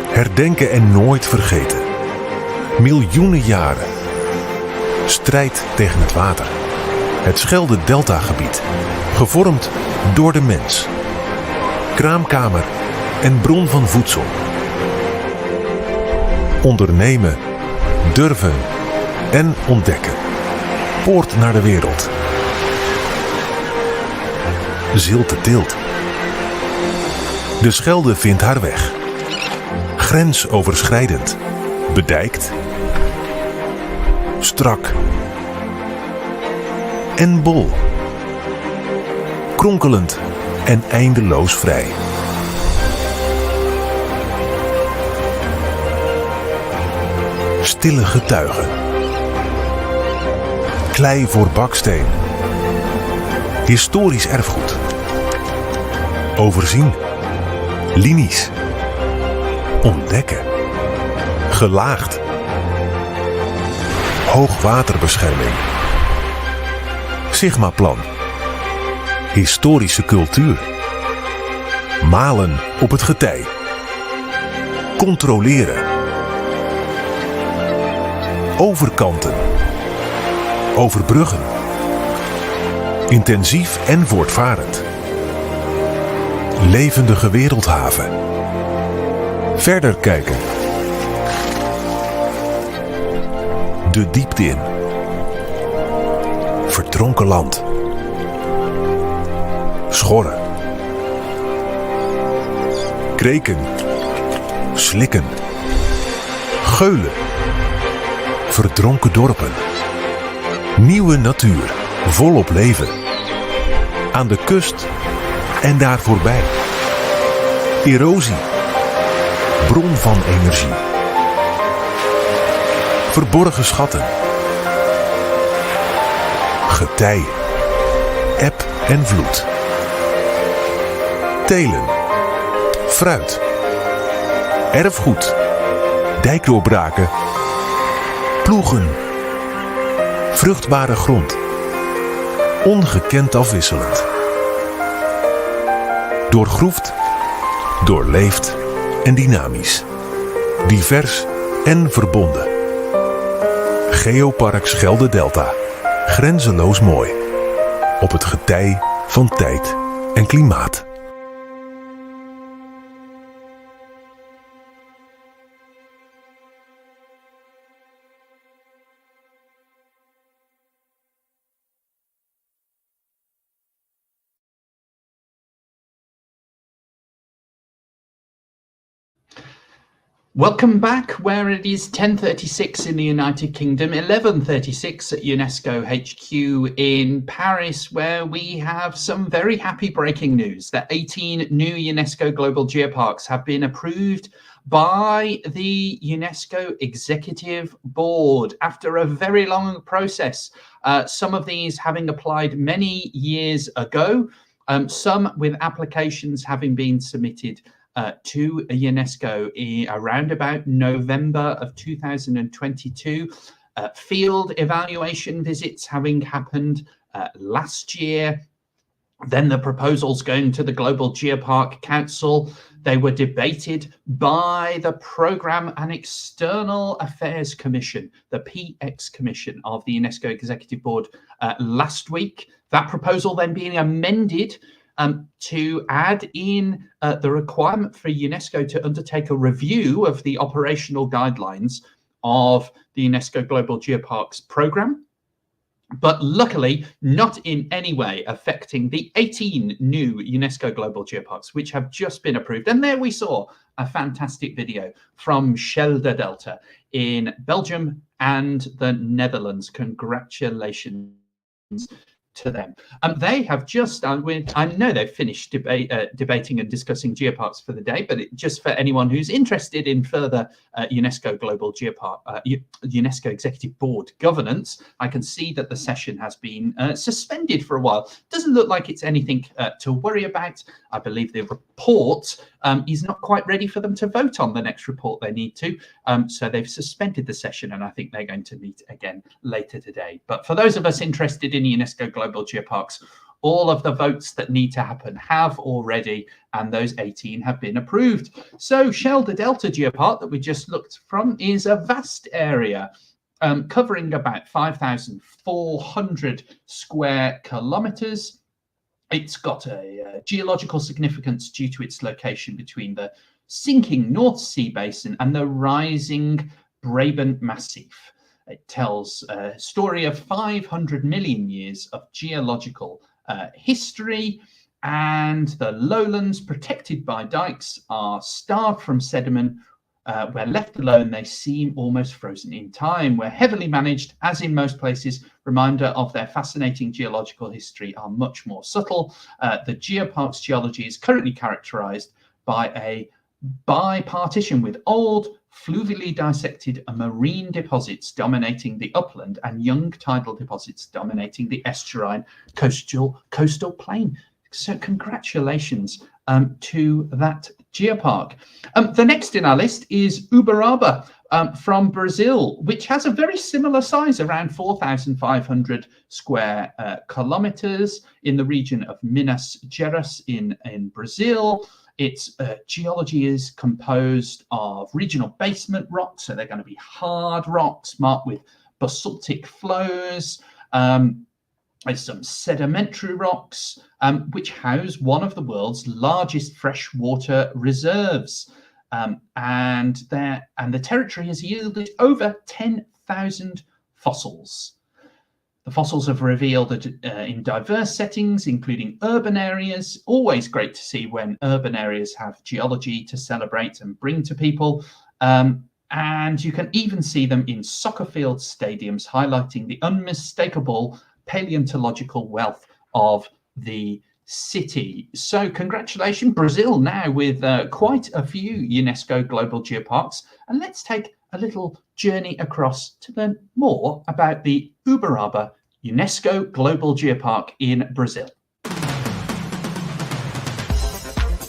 herdenken en nooit vergeten, miljoenen jaren, strijd tegen het water, het Schelde Deltagebied, gevormd door de mens, kraamkamer en bron van voedsel, ondernemen, durven en ontdekken, poort naar de wereld. Zilte Tilt. De Schelde vindt haar weg. Grensoverschrijdend. Bedijkt. Strak. En bol. Kronkelend en eindeloos vrij. Stille getuigen. Klei voor baksteen. Historisch erfgoed. Overzien. Linies. Ontdekken. Gelaagd. Hoogwaterbescherming. Sigmaplan. historische cultuur. Malen op het getij. Controleren. Overkanten. Overbruggen. Intensief en voortvarend. Levendige wereldhaven. Verder kijken. De diepte in. Verdronken land. Schorren. Kreken. Slikken. Geulen. Verdronken dorpen. Nieuwe natuur. Volop leven. Aan de kust en daar voorbij. Erosie. Bron van energie. Verborgen schatten. Getij. Eb en vloed. Telen. Fruit. Erfgoed. Dijkdoorbraken. Ploegen. Vruchtbare grond. Ongekend afwisselend. Doorgroefd, doorleefd en dynamisch. Divers en verbonden. Geoparks Schelde Delta. Grenzeloos mooi. Op het getij van tijd en klimaat. Welcome back, where it is 10:36 in the United Kingdom, 11:36 at UNESCO HQ in Paris, where we have some very happy breaking news that 18 new UNESCO Global Geoparks have been approved by the UNESCO Executive Board after a very long process. Some of these having applied many years ago, some with applications having been submitted to UNESCO around about November of 2022. Field evaluation visits having happened last year. Then the proposals going to the Global Geopark Council. They were debated by the Programme and External Affairs Commission, the PX Commission of the UNESCO Executive Board last week. That proposal then being amended to add in the requirement for UNESCO to undertake a review of the operational guidelines of the UNESCO Global Geoparks programme, but luckily not in any way affecting the 18 new UNESCO Global Geoparks, which have just been approved. And there we saw a fantastic video from Schelde Delta in Belgium and the Netherlands. Congratulations to them. They have just, I know they've finished debating and discussing geoparks for the day, but just for anyone who's interested in further UNESCO Global Geopark, UNESCO Executive Board governance, I can see that the session has been suspended for a while. Doesn't look like it's anything to worry about. I believe the report is not quite ready for them to vote on the next report they need to. So they've suspended the session, and I think they're going to meet again later today. But for those of us interested in UNESCO Global Geoparks, all of the votes that need to happen have already, and those 18 have been approved. So Schelde Delta Geopark that we just looked from is a vast area covering about 5,400 square kilometres. It's got a geological significance due to its location between the sinking North Sea basin and the rising Brabant Massif. It tells a story of 500 million years of geological history, and the lowlands protected by dikes are starved from sediment. Where left alone, they seem almost frozen in time. Where heavily managed, as in most places, reminder of their fascinating geological history are much more subtle. The geopark's geology is currently characterized by a bipartition with old, fluvially dissected marine deposits dominating the upland and young tidal deposits dominating the estuarine coastal plain. So congratulations to that geopark. The next in our list is Uberaba from Brazil, which has a very similar size, around 4,500 square kilometers in the region of Minas Gerais in Brazil. Its geology is composed of regional basement rocks, so they're going to be hard rocks marked with basaltic flows. There's some sedimentary rocks, which house one of the world's largest freshwater reserves. And the territory has yielded over 10,000 fossils. The fossils have revealed that in diverse settings, including urban areas, always great to see when urban areas have geology to celebrate and bring to people. And you can even see them in soccer field stadiums, highlighting the unmistakable paleontological wealth of the city. So congratulations, Brazil, now with quite a few UNESCO Global Geoparks. And let's take a little journey across to learn more about the Uberaba UNESCO Global Geopark in Brazil.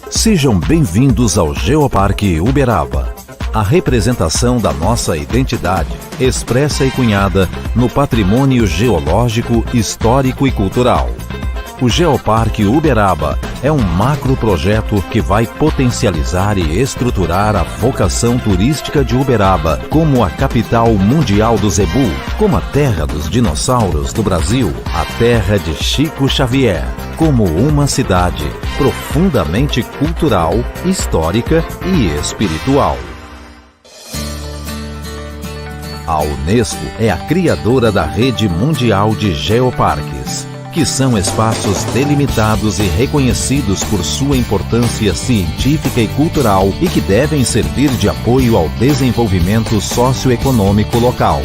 Sejam bem-vindos ao Geoparque Uberaba, a representação da nossa identidade, expressa e cunhada no patrimônio geológico, histórico e cultural. O Geoparque Uberaba é um macroprojeto que vai potencializar e estruturar a vocação turística de Uberaba como a capital mundial do zebu, como a terra dos dinossauros do Brasil, a terra de Chico Xavier, como uma cidade profundamente cultural, histórica e espiritual. A UNESCO é a criadora da Rede Mundial de Geoparques, que são espaços delimitados e reconhecidos por sua importância científica e cultural e que devem servir de apoio ao desenvolvimento socioeconômico local.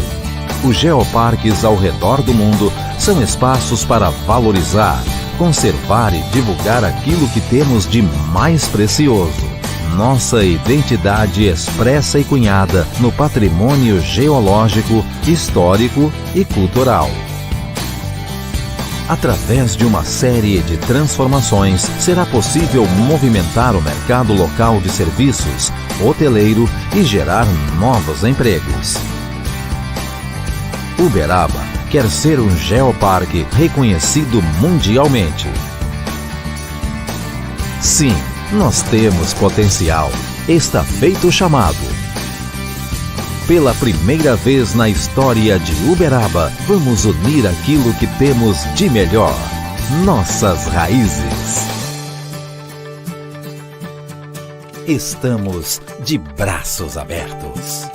Os geoparques ao redor do mundo são espaços para valorizar, conservar e divulgar aquilo que temos de mais precioso: nossa identidade expressa e cunhada no patrimônio geológico, histórico e cultural. Através de uma série de transformações, será possível movimentar o mercado local de serviços, hoteleiro e gerar novos empregos. Uberaba quer ser um geoparque reconhecido mundialmente. Sim, nós temos potencial. Está feito o chamado. Pela primeira vez na história de Uberaba, vamos unir aquilo que temos de melhor: nossas raízes. Estamos de braços abertos.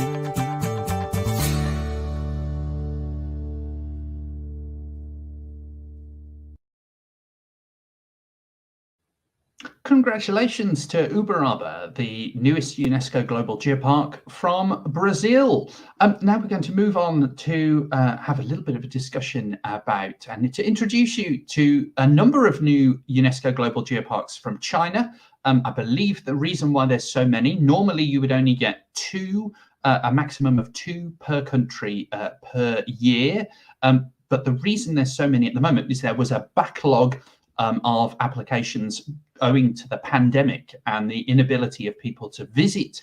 Congratulations to Uberaba, the newest UNESCO Global Geopark from Brazil. Now we're going to move on to have a little bit of a discussion about and to introduce you to a number of new UNESCO Global Geoparks from China. I believe the reason why there's so many, normally you would only get two, a maximum of two per country per year. But the reason there's so many at the moment is there was a backlog of applications owing to the pandemic and the inability of people to visit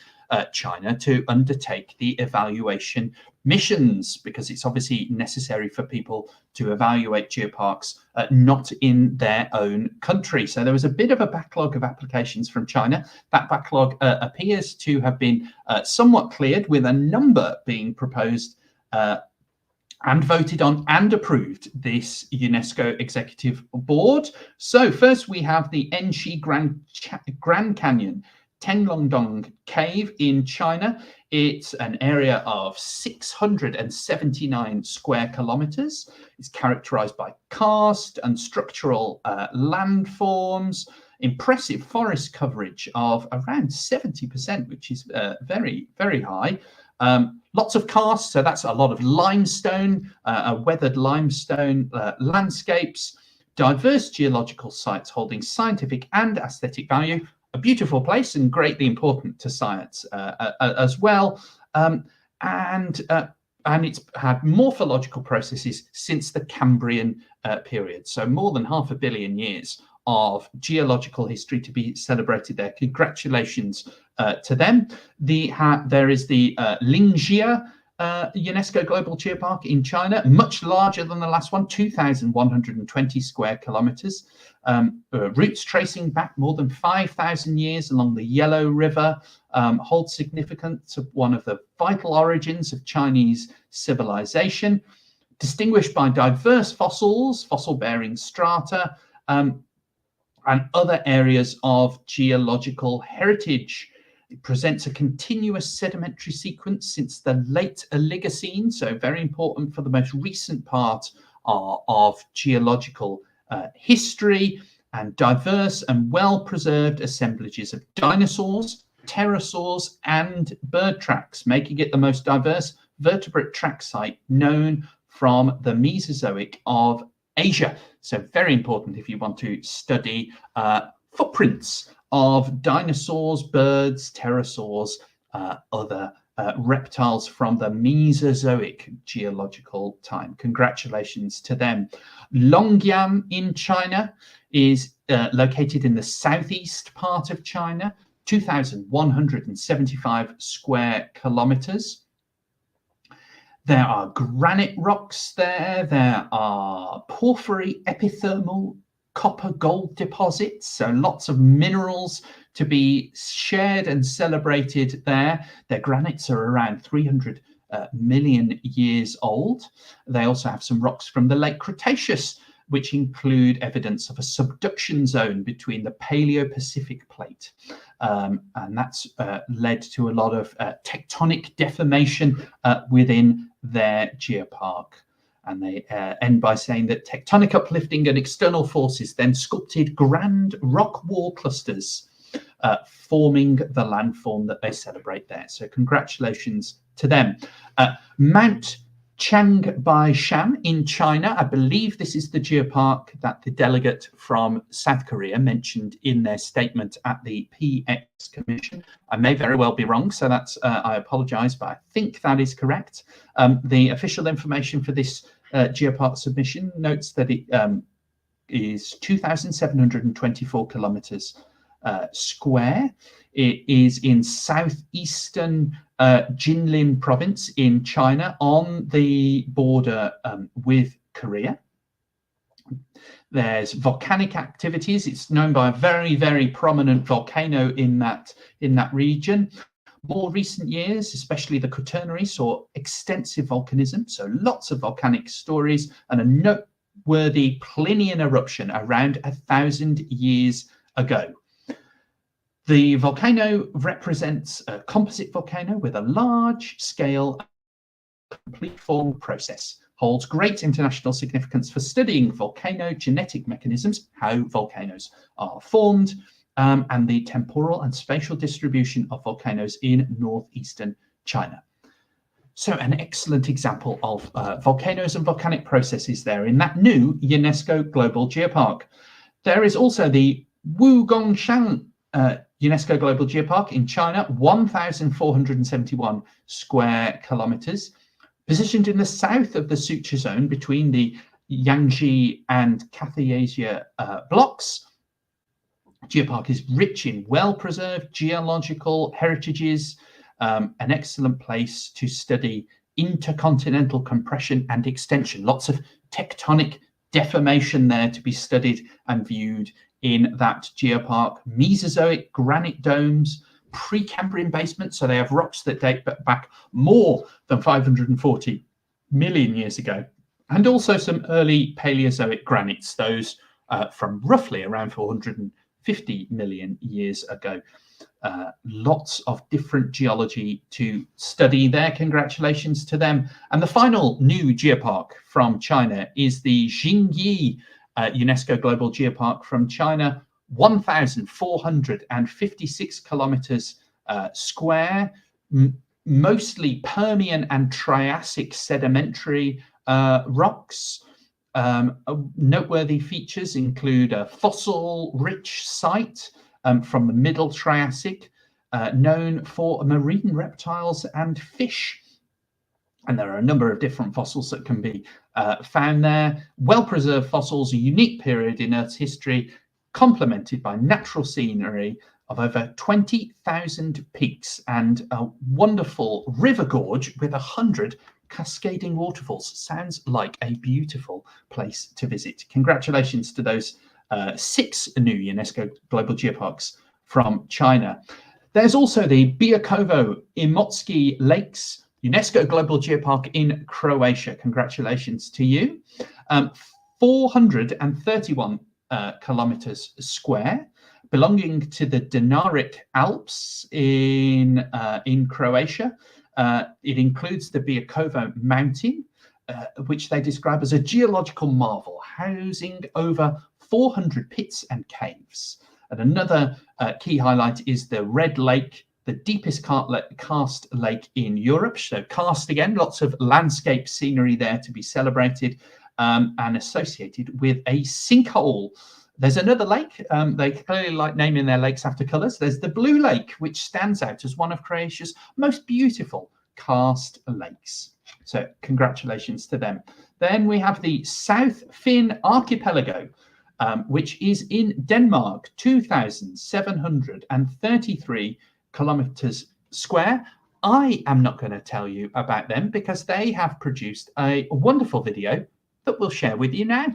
China to undertake the evaluation missions, because it's obviously necessary for people to evaluate geoparks not in their own country. So there was a bit of a backlog of applications from China. That backlog appears to have been somewhat cleared, with a number being proposed and voted on and approved this UNESCO Executive Board. So first we have the Enshi Grand Canyon Tenglongdong Cave in China. It's an area of 679 square kilometers. It's characterized by karst and structural landforms, impressive forest coverage of around 70%, which is very, very high. Lots of karst, so that's a lot of limestone, weathered limestone landscapes, diverse geological sites holding scientific and aesthetic value, a beautiful place and greatly important to science as well. And it's had morphological processes since the Cambrian period, so more than 500 million years of geological history to be celebrated there. Congratulations to them. There is the Lingjia UNESCO Global Geopark in China, much larger than the last one, 2,120 square kilometers. Roots tracing back more than 5,000 years along the Yellow River, holds significance of one of the vital origins of Chinese civilization, distinguished by diverse fossils, fossil-bearing strata, and other areas of geological heritage. It presents a continuous sedimentary sequence since the late Oligocene, so very important for the most recent part of geological history, and diverse and well-preserved assemblages of dinosaurs, pterosaurs, and bird tracks, making it the most diverse vertebrate track site known from the Mesozoic of Asia. So very important if you want to study footprints of dinosaurs, birds, pterosaurs, other reptiles from the Mesozoic geological time. Congratulations to them. Longyan in China is located in the southeast part of China, 2,175 square kilometers. There are granite rocks there. There are porphyry epithermal copper gold deposits. So lots of minerals to be shared and celebrated there. Their granites are around 300 million years old. They also have some rocks from the late Cretaceous, which include evidence of a subduction zone between the Paleo-Pacific plate. And that's led to a lot of tectonic deformation within their geopark. And they end by saying that tectonic uplifting and external forces then sculpted grand rock wall clusters, forming the landform that they celebrate there. So congratulations to them. Mount Changbai-shan in China. I believe this is the geopark that the delegate from South Korea mentioned in their statement at the PX Commission. I may very well be wrong, so that's I apologize, but I think that is correct. The official information for this geopark submission notes that it is 2,724 kilometers square. It is in southeastern Jinlin province in China, on the border with Korea. There's volcanic activities. It's known by a very, very prominent volcano in that region. More recent years, especially the Quaternary, saw extensive volcanism, so lots of volcanic stories, and a noteworthy Plinian eruption around 1,000 years ago. The volcano represents a composite volcano with a large-scale complete form process, holds great international significance for studying volcanogenetic mechanisms, how volcanoes are formed, and the temporal and spatial distribution of volcanoes in northeastern China. So an excellent example of volcanoes and volcanic processes there in that new UNESCO Global Geopark. There is also the Wugongshan UNESCO Global Geopark in China, 1,471 square kilometers, positioned in the south of the suture zone between the Yangtze and Cathay-Asia blocks. Geopark is rich in well-preserved geological heritages, an excellent place to study intercontinental compression and extension. Lots of tectonic deformation there to be studied and viewed in that geopark. Mesozoic granite domes, Precambrian basements, so they have rocks that date back more than 540 million years ago, and also some early Paleozoic granites, those from roughly around 450 million years ago. Lots of different geology to study there. Congratulations to them. And the final new geopark from China is the Jingyi UNESCO Global Geopark from China, 1,456 kilometers square, mostly Permian and Triassic sedimentary rocks. Noteworthy features include a fossil-rich site from the Middle Triassic, known for marine reptiles and fish. And there are a number of different fossils that can be found there. Well-preserved fossils, a unique period in Earth's history, complemented by natural scenery of over 20,000 peaks and a wonderful river gorge with 100 cascading waterfalls. Sounds like a beautiful place to visit. Congratulations to those 6 new UNESCO Global Geoparks from China. There's also the Biokovo Imotski Lakes UNESCO Global Geopark in Croatia. Congratulations to you. 431 kilometers square, belonging to the Dinaric Alps in Croatia. It includes the Biokovo Mountain, which they describe as a geological marvel, housing over 400 pits and caves. And another key highlight is the Red Lake, the deepest karst lake in Europe. So karst again, lots of landscape scenery there to be celebrated and associated with a sinkhole. There's another lake. They clearly like naming their lakes after colours. There's the Blue Lake, which stands out as one of Croatia's most beautiful karst lakes. So congratulations to them. Then we have the South Fin Archipelago, which is in Denmark, 2,733 kilometers square. I am not going to tell you about them because they have produced a wonderful video that we'll share with you now.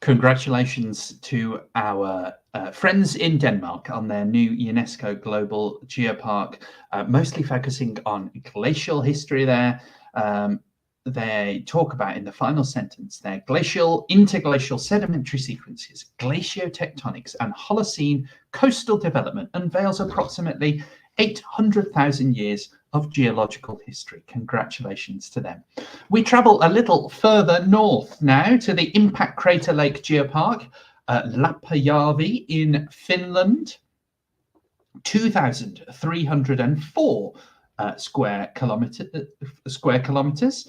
Congratulations to our friends in Denmark on their new UNESCO Global Geopark, mostly focusing on glacial history there. They talk about in the final sentence there, glacial, interglacial sedimentary sequences, glaciotectonics and Holocene coastal development unveils approximately 800,000 years of geological history. Congratulations to them. We travel a little further north now to the Impact Crater Lake Geopark, Lapajärvi in Finland, 2,304 square kilometers.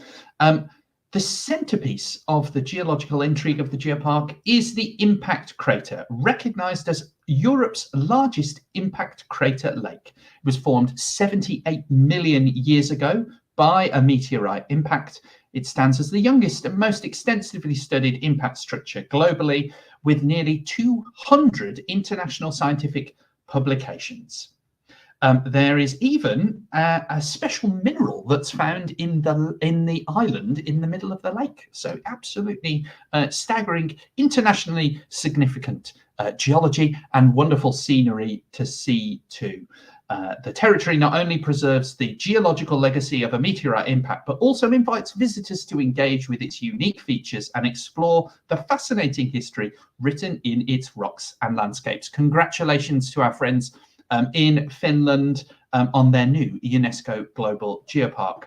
The centerpiece of the geological intrigue of the geopark is the impact crater, recognized as Europe's largest impact crater lake. It was formed 78 million years ago by a meteorite impact. It stands as the youngest and most extensively studied impact structure globally, with nearly 200 international scientific publications. There is even a special mineral that's found in the island in the middle of the lake. So absolutely staggering, internationally significant geology and wonderful scenery to see too. The territory not only preserves the geological legacy of a meteorite impact, but also invites visitors to engage with its unique features and explore the fascinating history written in its rocks and landscapes. Congratulations to our friends in Finland on their new UNESCO Global Geopark.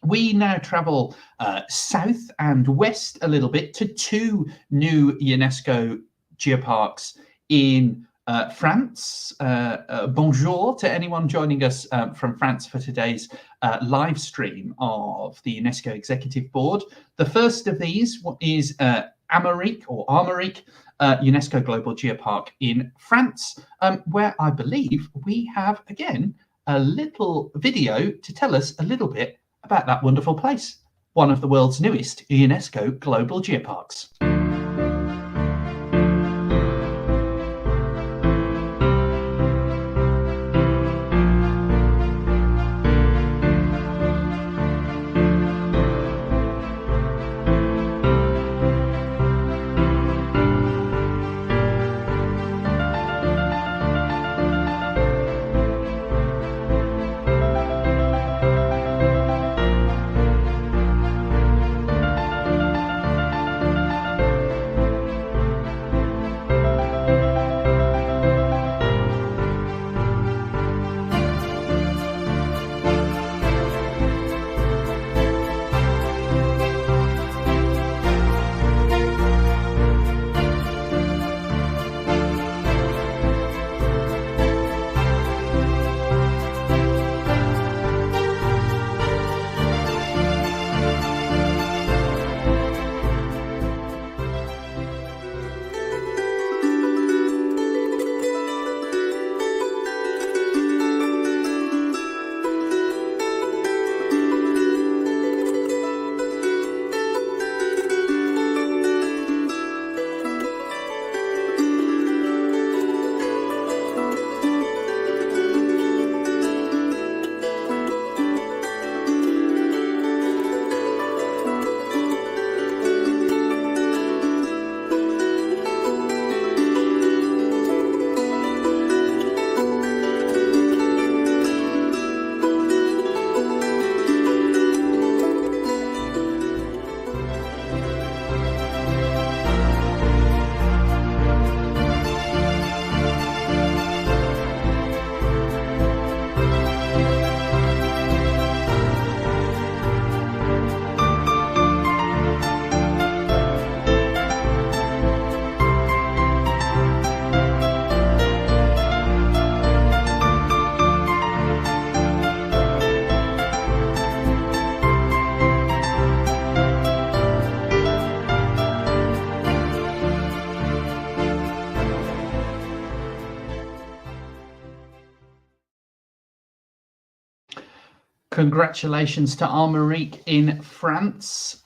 We now travel south and west a little bit to 2 new UNESCO Geoparks in France. Bonjour to anyone joining us from France for today's live stream of the UNESCO Executive Board. The first of these is Armorique UNESCO Global Geopark in France, where I believe we have, again, a little video to tell us a little bit about that wonderful place, one of the world's newest UNESCO Global Geoparks. Congratulations to Armorique in France.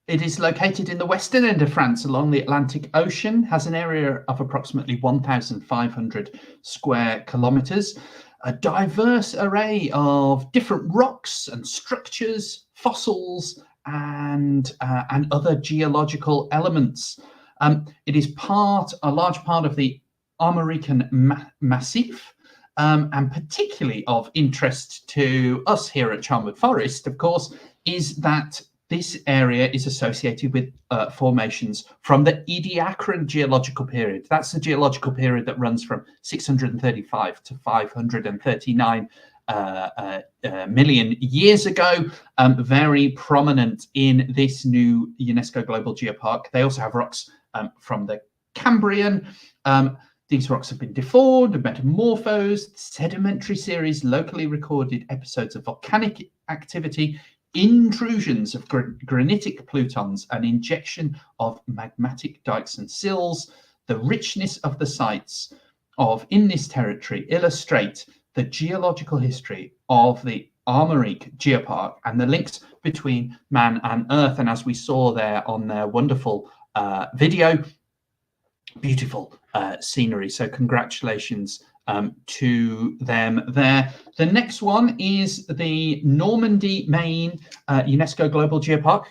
It is located in the western end of France along the Atlantic Ocean, has an area of approximately 1,500 square kilometres, a diverse array of different rocks and structures, fossils, and other geological elements. It is a large part of the Armorican Massif, and particularly of interest to us here at Charnwood Forest, of course, is that this area is associated with formations from the Ediacaran geological period. That's the geological period that runs from 635 to 539 million years ago, very prominent in this new UNESCO Global Geopark. They also have rocks from the Cambrian. These rocks have been deformed and metamorphosed, sedimentary series, locally recorded episodes of volcanic activity, intrusions of granitic plutons, and injection of magmatic dikes and sills. The richness of the sites in this territory illustrate the geological history of the Armorique Geopark and the links between man and earth. And as we saw there on their wonderful video, beautiful scenery. So congratulations to them there. The next one is the Normandy Main UNESCO Global Geopark,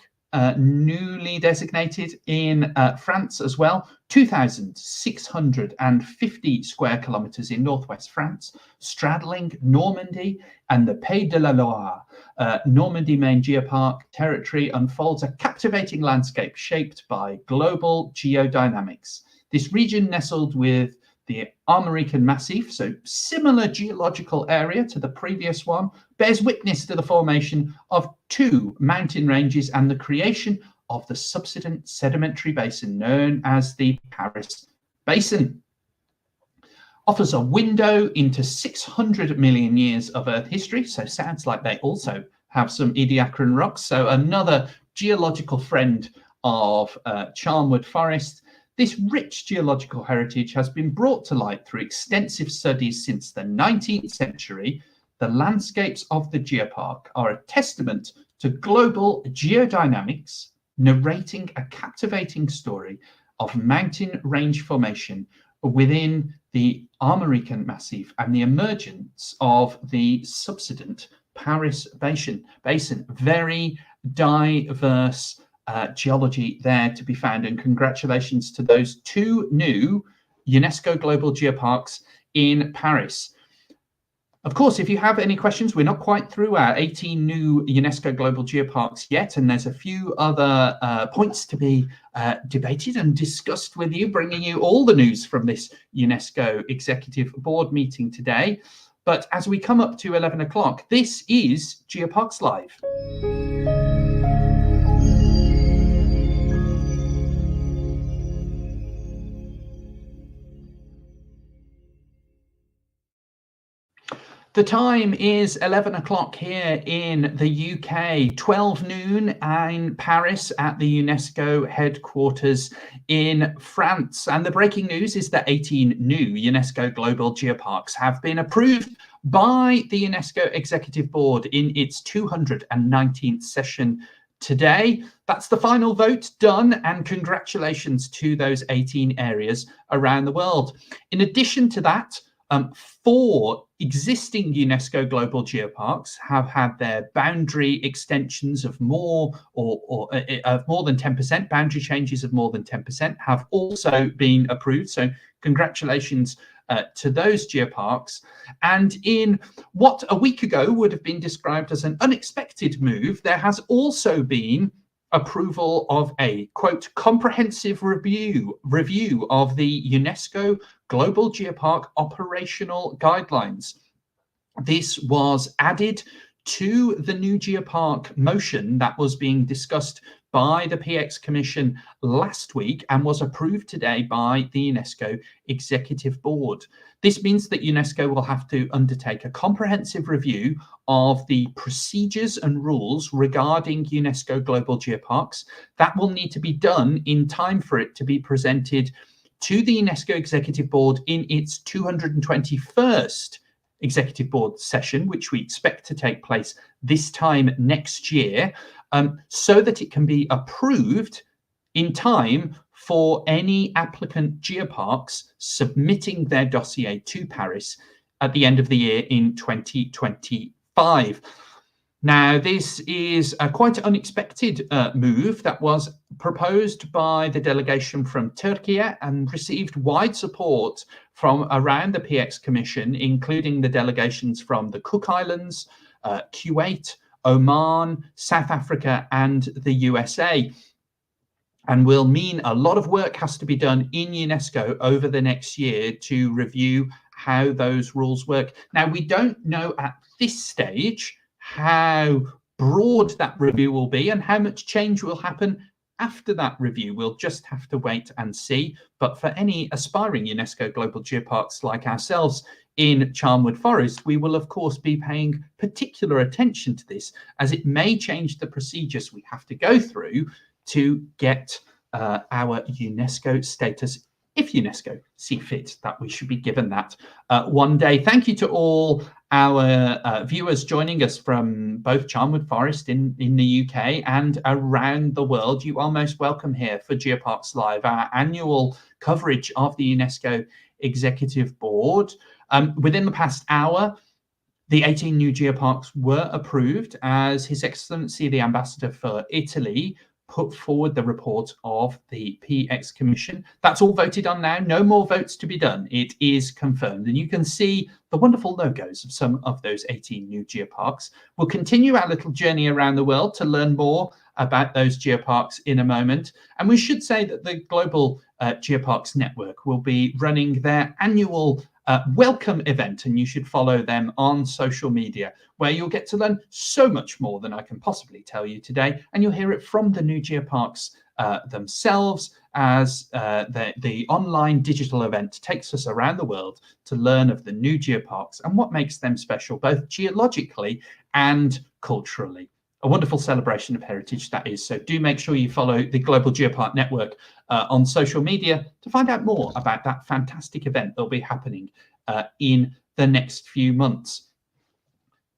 newly designated in France as well. 2,650 square kilometers in northwest France, straddling Normandy and the Pays de la Loire. Normandy Main Geopark territory unfolds a captivating landscape shaped by global geodynamics. This region, nestled with the Armorican Massif, so similar geological area to the previous one, bears witness to the formation of two mountain ranges and the creation of the subsident sedimentary basin known as the Paris Basin. Offers a window into 600 million years of Earth history, so sounds like they also have some Ediacaran rocks, so another geological friend of Charnwood Forest. This rich geological heritage has been brought to light through extensive studies since the 19th century. The landscapes of the geopark are a testament to global geodynamics, narrating a captivating story of mountain range formation within the Armorican Massif and the emergence of the subsident Paris Basin. Very diverse geology there to be found, and congratulations to those two new UNESCO Global Geoparks in Paris. Of course, if you have any questions, we're not quite through our 18 new UNESCO Global Geoparks yet, and there's a few other points to be debated and discussed with you, bringing you all the news from this UNESCO Executive Board meeting today. But as we come up to 11 o'clock, this is Geoparks Live. The time is 11 o'clock here in the UK, 12 noon in Paris at the UNESCO headquarters in France. And the breaking news is that 18 new UNESCO Global Geoparks have been approved by the UNESCO Executive Board in its 219th session today. That's the final vote done, and congratulations to those 18 areas around the world. In addition to that, 4 existing UNESCO Global Geoparks have had their boundary extensions of more of more than 10%, boundary changes of more than 10% have also been approved. So congratulations to those geoparks. And in what a week ago would have been described as an unexpected move, there has also been approval of a, quote, comprehensive review of the UNESCO Global Geopark operational guidelines. This was added to the new geopark motion that was being discussed by the PX Commission last week and was approved today by the UNESCO Executive Board. This means that UNESCO will have to undertake a comprehensive review of the procedures and rules regarding UNESCO Global Geoparks. That will need to be done in time for it to be presented to the UNESCO Executive Board in its 221st Executive Board session, which we expect to take place this time next year, so that it can be approved in time for any applicant geoparks submitting their dossier to Paris at the end of the year in 2025. Now, this is a quite unexpected move that was proposed by the delegation from Turkey and received wide support from around the PX Commission, including the delegations from the Cook Islands, Kuwait, Oman, South Africa, and the USA. And will mean a lot of work has to be done in UNESCO over the next year to review how those rules work. Now, we don't know at this stage how broad that review will be and how much change will happen after that review. We'll just have to wait and see. But for any aspiring UNESCO Global Geoparks like ourselves in Charnwood Forest, we will of course be paying particular attention to this, as it may change the procedures we have to go through to get our UNESCO status, if UNESCO see fit that we should be given that one day. Thank you to all our viewers joining us from both Charnwood Forest in the UK and around the world. You are most welcome here for Geoparks Live, our annual coverage of the UNESCO Executive Board. Within the past hour, the 18 new geoparks were approved as His Excellency the Ambassador for Italy put forward the report of the PX Commission. That's all voted on now. No more votes to be done. It is confirmed. And you can see the wonderful logos of some of those 18 new geoparks. We'll continue our little journey around the world to learn more about those geoparks in a moment. And we should say that the Global Geoparks Network will be running their annual welcome event, and you should follow them on social media, where you'll get to learn so much more than I can possibly tell you today, and you'll hear it from the new geoparks themselves, as the online digital event takes us around the world to learn of the new geoparks and what makes them special, both geologically and culturally. A wonderful celebration of heritage that is. So do make sure you follow the Global Geopark Network on social media to find out more about that fantastic event that'll be happening in the next few months.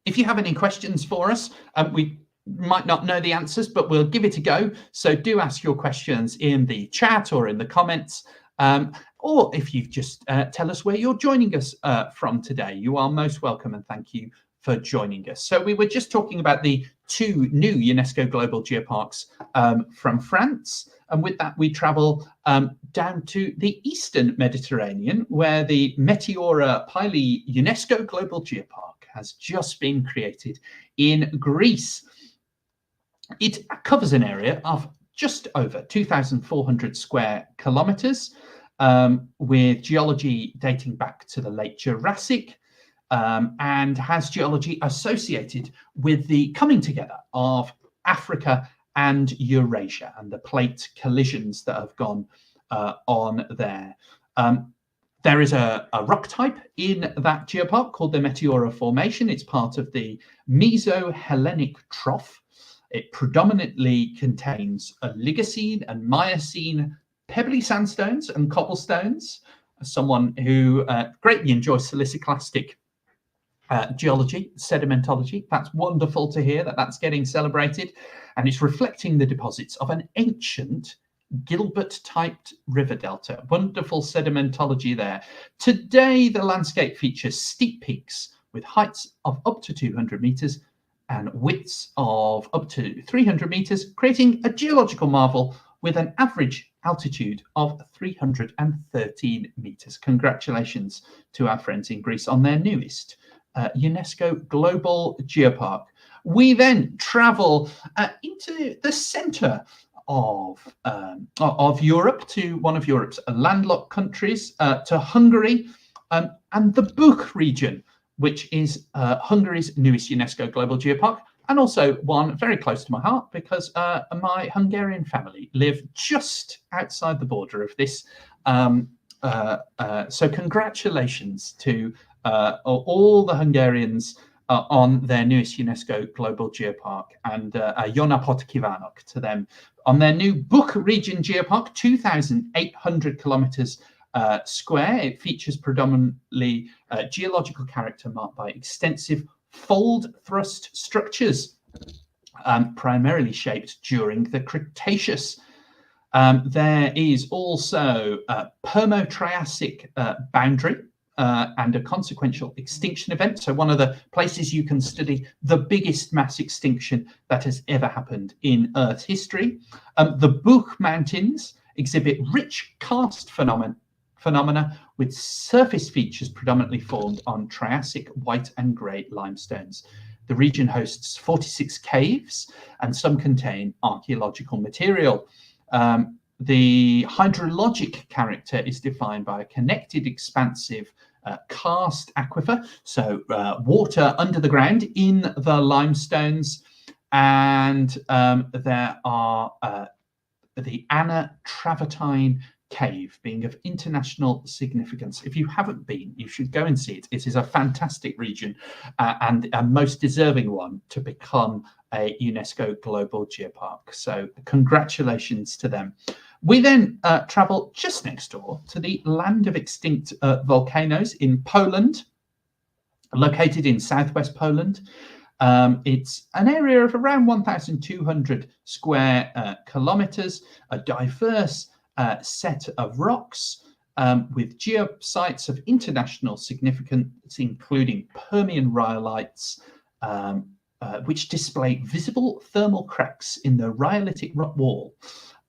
If you have any questions for us, we might not know the answers, but we'll give it a go. So do ask your questions in the chat or in the comments, or if you just tell us where you're joining us from today. You are most welcome, and thank you for joining us. So we were just talking about the 2 new UNESCO Global Geoparks from France. And with that, we travel down to the Eastern Mediterranean, where the Meteora Pyli UNESCO Global Geopark has just been created in Greece. It covers an area of just over 2,400 square kilometers, with geology dating back to the late Jurassic, and has geology associated with the coming together of Africa and Eurasia and the plate collisions that have gone on there. There is a rock type in that geopark called the Meteora Formation. It's part of the Meso-Hellenic Trough. It predominantly contains Oligocene and Miocene pebbly sandstones and cobblestones. As someone who greatly enjoys siliciclastic geology, sedimentology, that's wonderful to hear that that's getting celebrated, and it's reflecting the deposits of an ancient Gilbert-typed river delta. Wonderful sedimentology there. Today, the landscape features steep peaks with heights of up to 200 meters and widths of up to 300 meters, creating a geological marvel with an average altitude of 313 meters. Congratulations to our friends in Greece on their newest UNESCO Global Geopark. We then travel into the centre of Europe, to one of Europe's landlocked countries, to Hungary, and the Buk region, which is Hungary's newest UNESCO Global Geopark, and also one very close to my heart because my Hungarian family live just outside the border of this. So congratulations to all the Hungarians on their newest UNESCO Global Geopark, and Jó napot kívánok to them on their new Buk region geopark, 2,800 kilometers square. It features predominantly geological character marked by extensive fold thrust structures, primarily shaped during the Cretaceous. There is also a Permo-Triassic boundary and a consequential extinction event. So one of the places you can study the biggest mass extinction that has ever happened in Earth's history. The Buch Mountains exhibit rich karst phenomena with surface features predominantly formed on Triassic white and grey limestones. The region hosts 46 caves and some contain archaeological material. The hydrologic character is defined by a connected, expansive karst aquifer, so water under the ground in the limestones, and there are the Anna Travertine cave being of international significance. If you haven't been, you should go and see it. It is a fantastic region and a most deserving one to become a UNESCO Global Geopark. So congratulations to them. We then travel just next door to the land of extinct volcanoes in Poland, located in southwest Poland. It's an area of around 1,200 square kilometers, a diverse set of rocks with geosites of international significance, including Permian rhyolites, which display visible thermal cracks in the rhyolitic rock wall.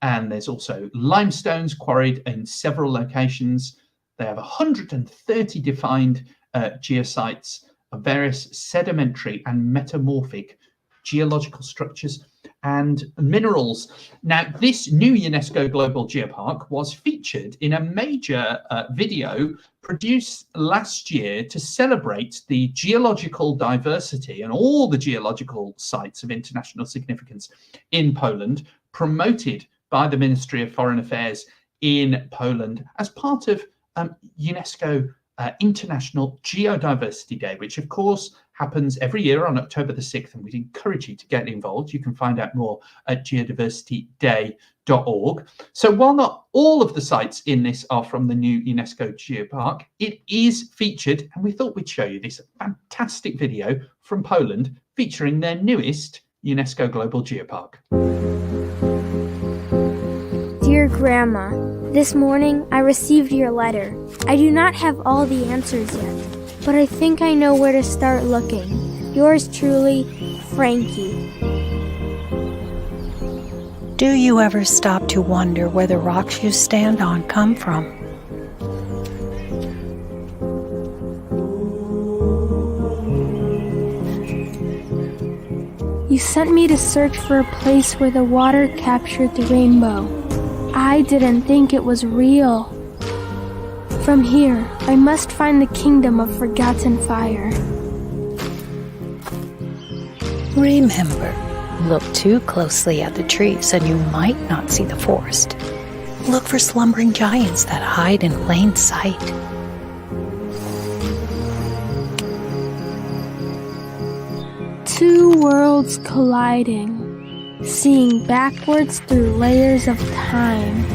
And there's also limestones quarried in several locations. They have 130 defined geosites of various sedimentary and metamorphic geological structures and minerals. Now, this new UNESCO Global Geopark was featured in a major video produced last year to celebrate the geological diversity and all the geological sites of international significance in Poland, promoted by the Ministry of Foreign Affairs in Poland as part of UNESCO International Geodiversity Day, which of course happens every year on October the 6th, and we'd encourage you to get involved. You can find out more at geodiversityday.org. So while not all of the sites in this are from the new UNESCO Geopark, it is featured, and we thought we'd show you this fantastic video from Poland featuring their newest UNESCO Global Geopark. Dear Grandma, this morning I received your letter. I do not have all the answers yet, but I think I know where to start looking. Yours truly, Frankie. Do you ever stop to wonder where the rocks you stand on come from? You sent me to search for a place where the water captured the rainbow. I didn't think it was real. From here, I must find the kingdom of forgotten fire. Remember, look too closely at the trees and you might not see the forest. Look for slumbering giants that hide in plain sight. Two worlds colliding, seeing backwards through layers of time.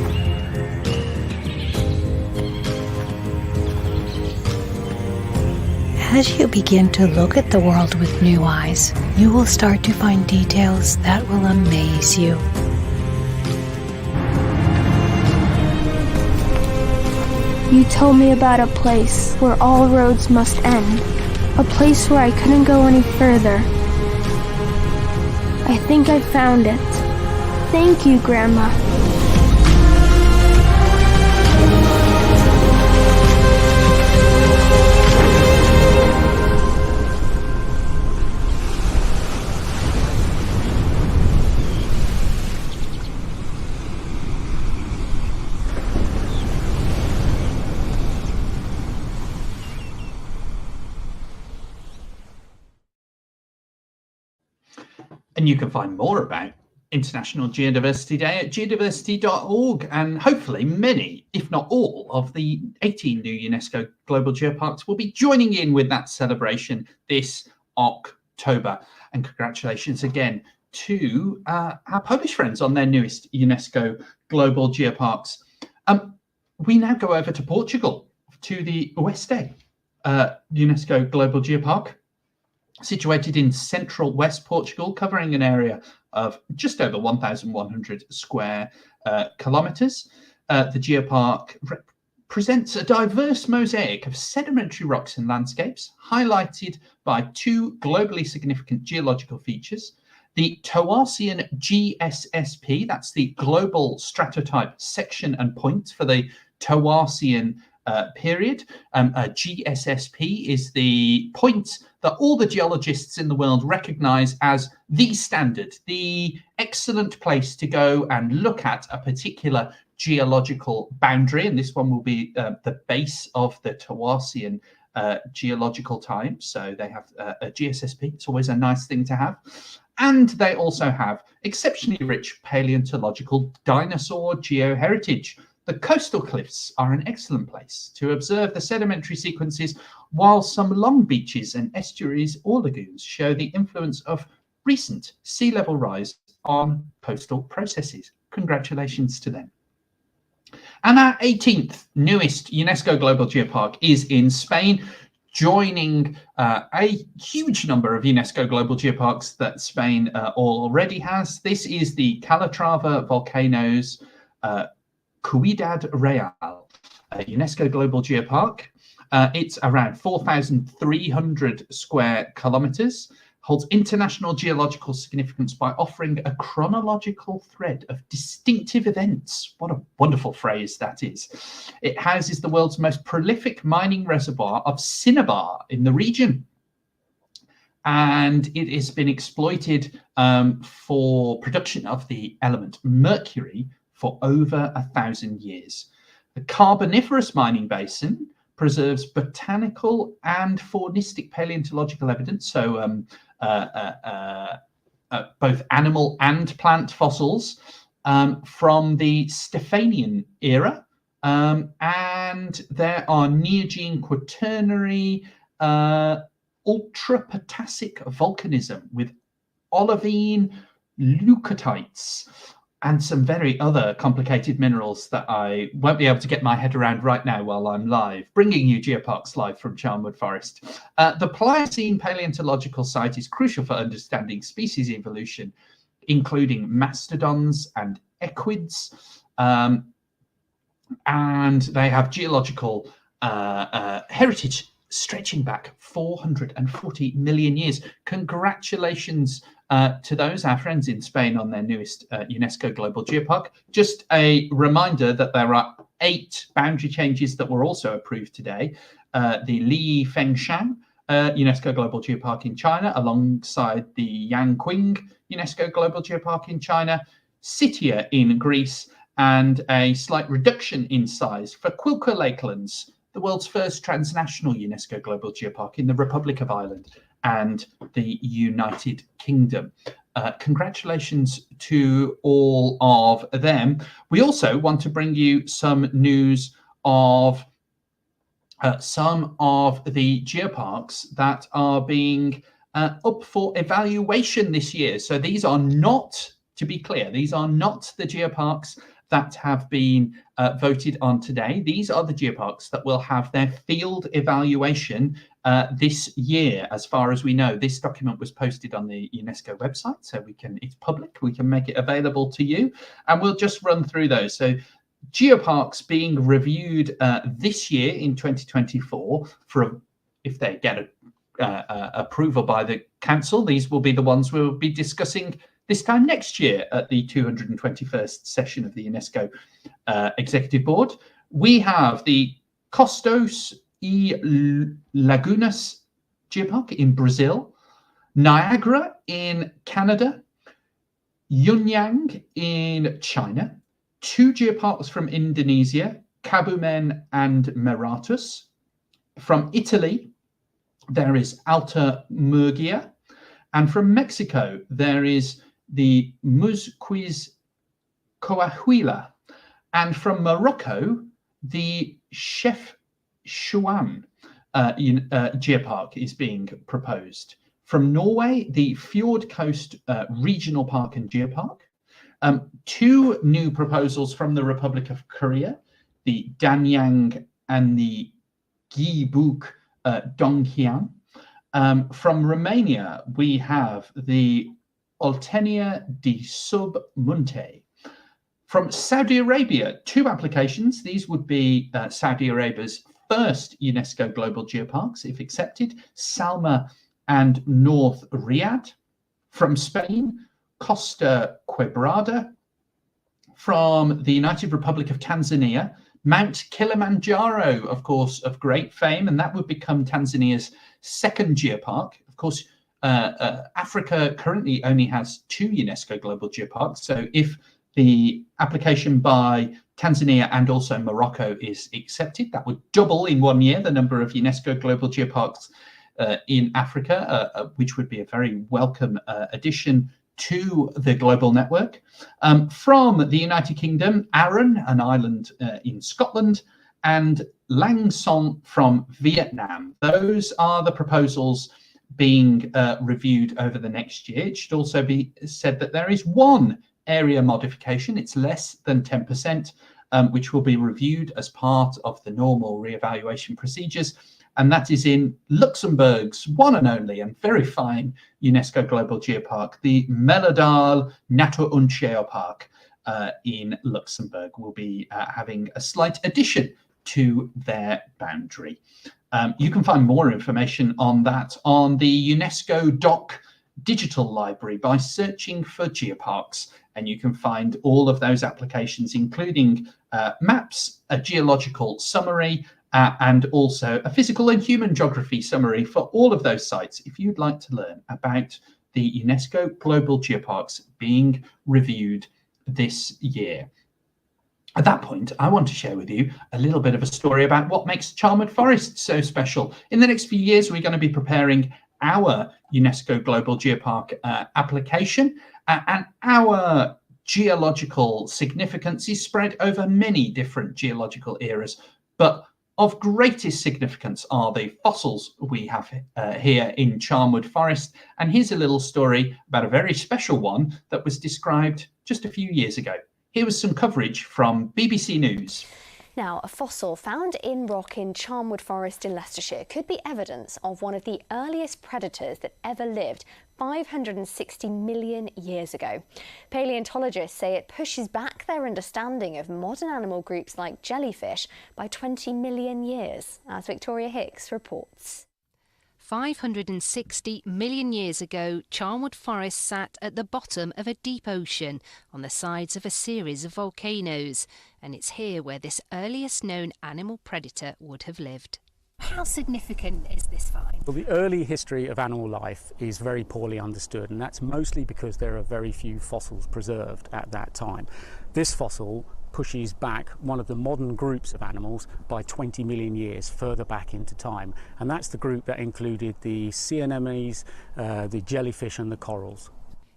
As you begin to look at the world with new eyes, you will start to find details that will amaze you. You told me about a place where all roads must end, a place where I couldn't go any further. I think I found it. Thank you, Grandma. And you can find more about International Geodiversity Day at geodiversity.org, and hopefully many, if not all, of the 18 new UNESCO Global Geoparks will be joining in with that celebration this October. And congratulations again to our Polish friends on their newest UNESCO Global Geoparks. We now go over to Portugal, to the Oeste UNESCO Global Geopark. situated in central West Portugal, covering an area of just over 1,100 square kilometres. The geopark presents a diverse mosaic of sedimentary rocks and landscapes, highlighted by two globally significant geological features: the Toarcian GSSP, that's the global stratotype section and point for the Toarcian period. A GSSP is the point that all the geologists in the world recognize as the standard, the excellent place to go and look at a particular geological boundary. And this one will be the base of the Toarcian geological time. So they have a GSSP. It's always a nice thing to have. And they also have exceptionally rich paleontological dinosaur geoheritage. The coastal cliffs are an excellent place to observe the sedimentary sequences, while some long beaches and estuaries or lagoons show the influence of recent sea level rise on coastal processes. Congratulations to them. And our 18th newest UNESCO Global Geopark is in Spain, joining a huge number of UNESCO Global Geoparks that Spain already has. This is the Calatrava Volcanoes Ciudad Real, UNESCO Global Geopark. It's around 4,300 square kilometres, holds international geological significance by offering a chronological thread of distinctive events. What a wonderful phrase that is. It houses the world's most prolific mining reservoir of cinnabar in the region. And it has been exploited for production of the element mercury for over 1,000 years. The Carboniferous mining basin preserves botanical and faunistic paleontological evidence, so both animal and plant fossils from the Stephanian era, and there are Neogene Quaternary ultrapotassic volcanism with olivine leucotites and some very other complicated minerals that I won't be able to get my head around right now while I'm live, bringing you Geoparks live from Charnwood Forest. The Pliocene paleontological site is crucial for understanding species evolution, including mastodons and equids, and they have geological heritage stretching back 440 million years. Congratulations to those, our friends in Spain, on their newest UNESCO Global Geopark. Just a reminder that there are 8 boundary changes that were also approved today. The Li Fengshan UNESCO Global Geopark in China, alongside the Yangqing UNESCO Global Geopark in China, Sitia in Greece, and a slight reduction in size for Quilca Lakelands, the world's first transnational UNESCO Global Geopark in the Republic of Ireland and the United Kingdom. Congratulations to all of them. We also want to bring you some news of some of the geoparks that are being up for evaluation this year. So these are not, to be clear, these are not the geoparks that have been voted on today. These are the geoparks that will have their field evaluation this year. As far as we know, this document was posted on the UNESCO website, so it's public, we can make it available to you, and we'll just run through those. So geoparks being reviewed this year in 2024, if they get approval by the council, these will be the ones we'll be discussing this time next year at the 221st session of the UNESCO Executive Board. We have the Costos e Lagunas Geopark in Brazil, Niagara in Canada, Yunyang in China, 2 geoparks from Indonesia, Kebumen and Meratus. From Italy, there is Alta Murgia, and from Mexico, there is the Musquiz Coahuila, and from Morocco, the Chef Chouan Geopark is being proposed. From Norway, the Fjord Coast Regional Park and Geopark. 2 new proposals from the Republic of Korea, the Danyang and the Gibuk Donghyang. From Romania, we have the Oltenia de Sub Munte. From Saudi Arabia, 2 applications. These would be Saudi Arabia's first UNESCO Global Geoparks, if accepted, Salma and North Riyadh. From Spain, Costa Quebrada. From the United Republic of Tanzania, Mount Kilimanjaro, of course, of great fame, and that would become Tanzania's second geopark. Of course, Africa currently only has 2 UNESCO Global Geoparks, so if the application by Tanzania and also Morocco is accepted, that would double in 1 year the number of UNESCO Global Geoparks in Africa, which would be a very welcome addition to the global network. From the United Kingdom, Arran, an island in Scotland, and Lang Son from Vietnam. Those are the proposals being reviewed over the next year. It should also be said that there is 1 area modification. It's less than 10%, which will be reviewed as part of the normal re-evaluation procedures. And that is in Luxembourg's one and only and very fine UNESCO Global Geopark, the Melodal Natur- und Geopark in Luxembourg will be having a slight addition to their boundary. You can find more information on that on the UNESCO Doc digital library by searching for geoparks, and you can find all of those applications, including maps, a geological summary, and also a physical and human geography summary for all of those sites if you'd like to learn about the UNESCO Global Geoparks being reviewed this year. At that point, I want to share with you a little bit of a story about what makes Charnwood Forest so special. In the next few years, we're going to be preparing our UNESCO Global Geopark application, and our geological significance is spread over many different geological eras, but of greatest significance are the fossils we have here in Charnwood Forest. And here's a little story about a very special one that was described just a few years ago. Here was some coverage from BBC News. Now, a fossil found in rock in Charnwood Forest in Leicestershire could be evidence of one of the earliest predators that ever lived 560 million years ago. Paleontologists say it pushes back their understanding of modern animal groups like jellyfish by 20 million years, as Victoria Hicks reports. 560 million years ago, Charnwood Forest sat at the bottom of a deep ocean on the sides of a series of volcanoes, and it's here where this earliest known animal predator would have lived. How significant is this find? Well, the early history of animal life is very poorly understood, and that's mostly because there are very few fossils preserved at that time. This fossil pushes back one of the modern groups of animals by 20 million years further back into time, and that's the group that included the sea anemones, the jellyfish and the corals.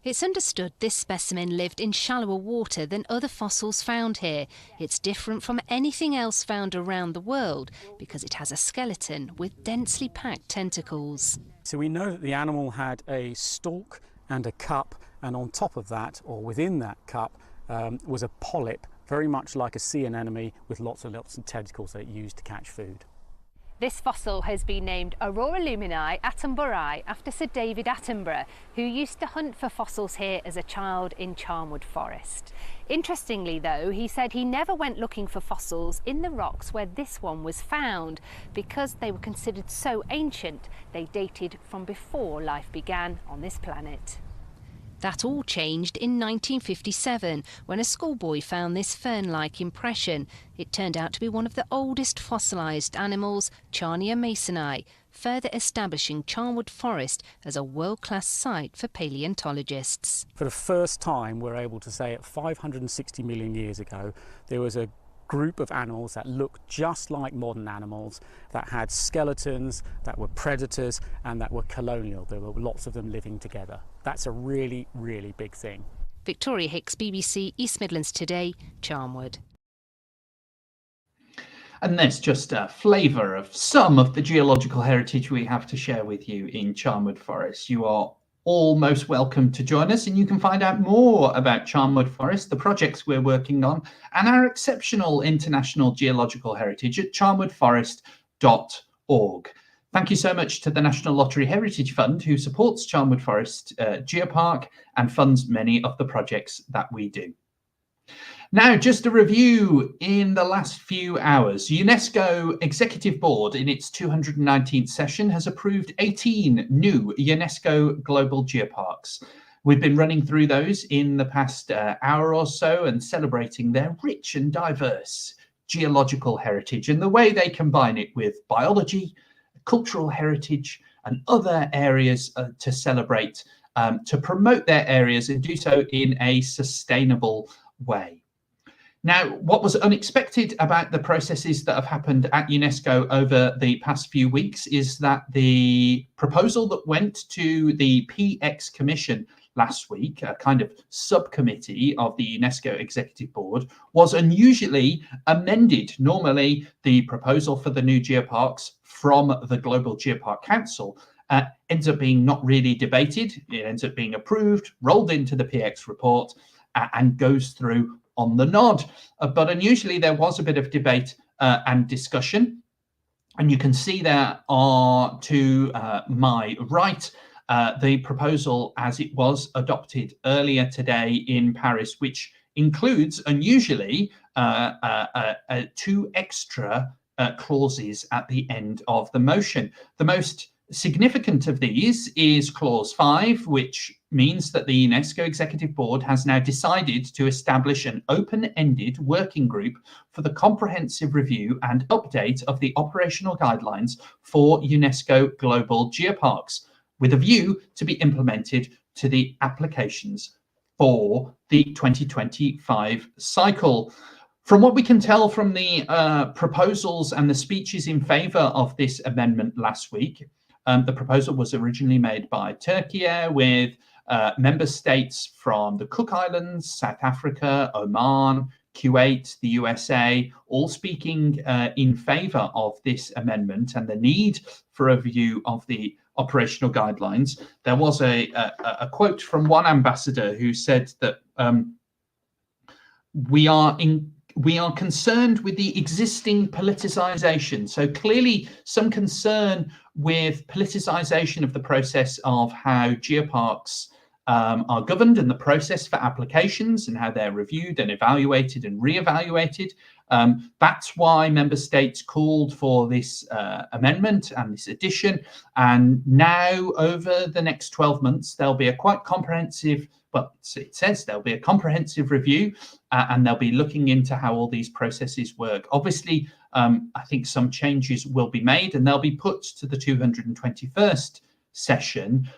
It's understood this specimen lived in shallower water than other fossils found here. It's different from anything else found around the world because it has a skeleton with densely packed tentacles. So we know that the animal had a stalk and a cup, and on top of that, or within that cup, was a polyp, very much like a sea anemone with lots of tentacles that it used to catch food. This fossil has been named Aurora lumini attenboroughi after Sir David Attenborough, who used to hunt for fossils here as a child in Charnwood Forest. Interestingly though, he said he never went looking for fossils in the rocks where this one was found because they were considered so ancient they dated from before life began on this planet. That all changed in 1957 when a schoolboy found this fern-like impression. It turned out to be one of the oldest fossilised animals, Charnia masoni, further establishing Charnwood Forest as a world-class site for paleontologists. For the first time, we're able to say at 560 million years ago, there was a group of animals that looked just like modern animals, that had skeletons, that were predators and that were colonial. There were lots of them living together. That's a really, really big thing. Victoria Hicks, BBC East Midlands Today, Charnwood. And there's just a flavour of some of the geological heritage we have to share with you in Charnwood Forest. You are all most welcome to join us, and you can find out more about Charnwood Forest, the projects we're working on, and our exceptional international geological heritage at charnwoodforest.org. Thank you so much to the National Lottery Heritage Fund, who supports Charnwood Forest Geopark and funds many of the projects that we do. Now, just a review in the last few hours. UNESCO Executive Board, in its 219th session, has approved 18 new UNESCO Global Geoparks. We've been running through those in the past hour or so and celebrating their rich and diverse geological heritage and the way they combine it with biology, cultural heritage and other areas to celebrate, to promote their areas and do so in a sustainable way. Now, what was unexpected about the processes that have happened at UNESCO over the past few weeks is that the proposal that went to the PX Commission last week, a kind of subcommittee of the UNESCO Executive Board, was unusually amended. Normally, the proposal for the new geoparks from the Global Geopark Council ends up being not really debated. It ends up being approved, rolled into the PX report, and goes through on the nod. But unusually, there was a bit of debate and discussion. And you can see there are to my right, the proposal as it was adopted earlier today in Paris, which includes, unusually, 2 extra clauses at the end of the motion. The most significant of these is clause 5, which means that the UNESCO Executive Board has now decided to establish an open-ended working group for the comprehensive review and update of the operational guidelines for UNESCO Global Geoparks, with a view to be implemented to the applications for the 2025 cycle. From what we can tell from the proposals and the speeches in favour of this amendment last week, the proposal was originally made by Turkey with member states from the Cook Islands, South Africa, Oman, Kuwait, the USA, all speaking in favour of this amendment and the need for a review of the operational guidelines. There was a quote from one ambassador who said that we are concerned with the existing politicization. So clearly some concern with politicization of the process of how geoparks are governed and the process for applications and how they're reviewed and evaluated and re-evaluated. That's why member states called for this amendment and this addition. And now over the next 12 months, there'll be a quite comprehensive, well, it says there'll be a comprehensive review and they'll be looking into how all these processes work. Obviously, I think some changes will be made and they'll be put to the 221st session,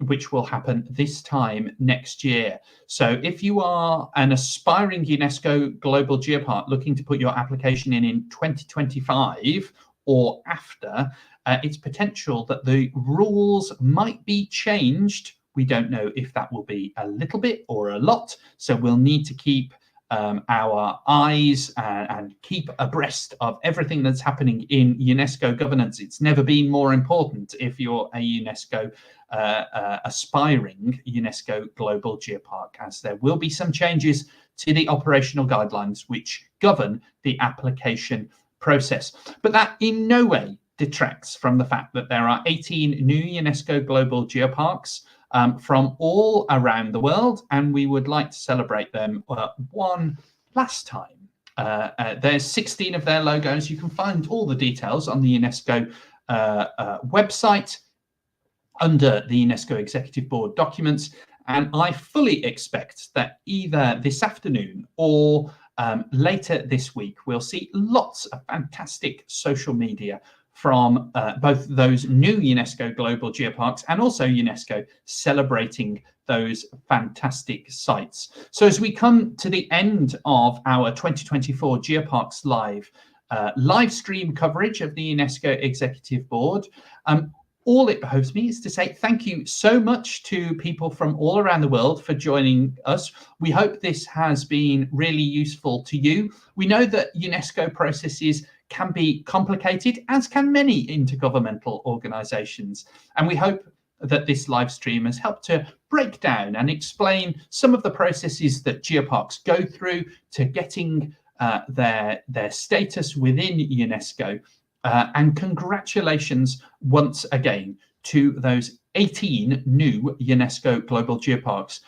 which will happen this time next year. So if you are an aspiring UNESCO Global Geopark looking to put your application in 2025 or after, it's potential that the rules might be changed. We don't know if that will be a little bit or a lot. So we'll need to keep our eyes and keep abreast of everything that's happening in UNESCO governance. It's never been more important if you're a UNESCO aspiring UNESCO Global Geopark, as there will be some changes to the operational guidelines which govern the application process. But that in no way detracts from the fact that there are 18 new UNESCO Global Geoparks from all around the world, and we would like to celebrate them one last time. There's 16 of their logos. You can find all the details on the UNESCO website under the UNESCO Executive Board documents, and I fully expect that either this afternoon or later this week, we'll see lots of fantastic social media from both those new UNESCO Global Geoparks and also UNESCO celebrating those fantastic sites. So as we come to the end of our 2024 Geoparks live stream coverage of the UNESCO Executive Board, all it behoves me is to say thank you so much to people from all around the world for joining us. We hope this has been really useful to you. We know that UNESCO processes can be complicated, as can many intergovernmental organisations. And we hope that this live stream has helped to break down and explain some of the processes that geoparks go through to getting their status within UNESCO And congratulations once again to those 18 new UNESCO Global Geoparks.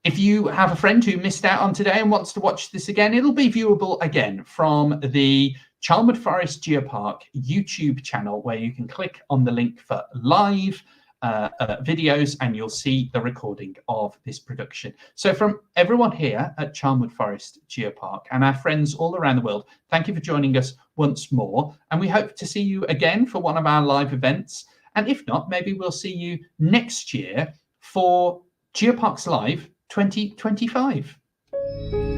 If you have a friend who missed out on today and wants to watch this again, it'll be viewable again from the Charnwood Forest Geopark YouTube channel, where you can click on the link for live videos and you'll see the recording of this production. So from everyone here at Charnwood Forest Geopark and our friends all around the world, thank you for joining us once more. And we hope to see you again for one of our live events. And if not, maybe we'll see you next year for Geoparks Live 2025.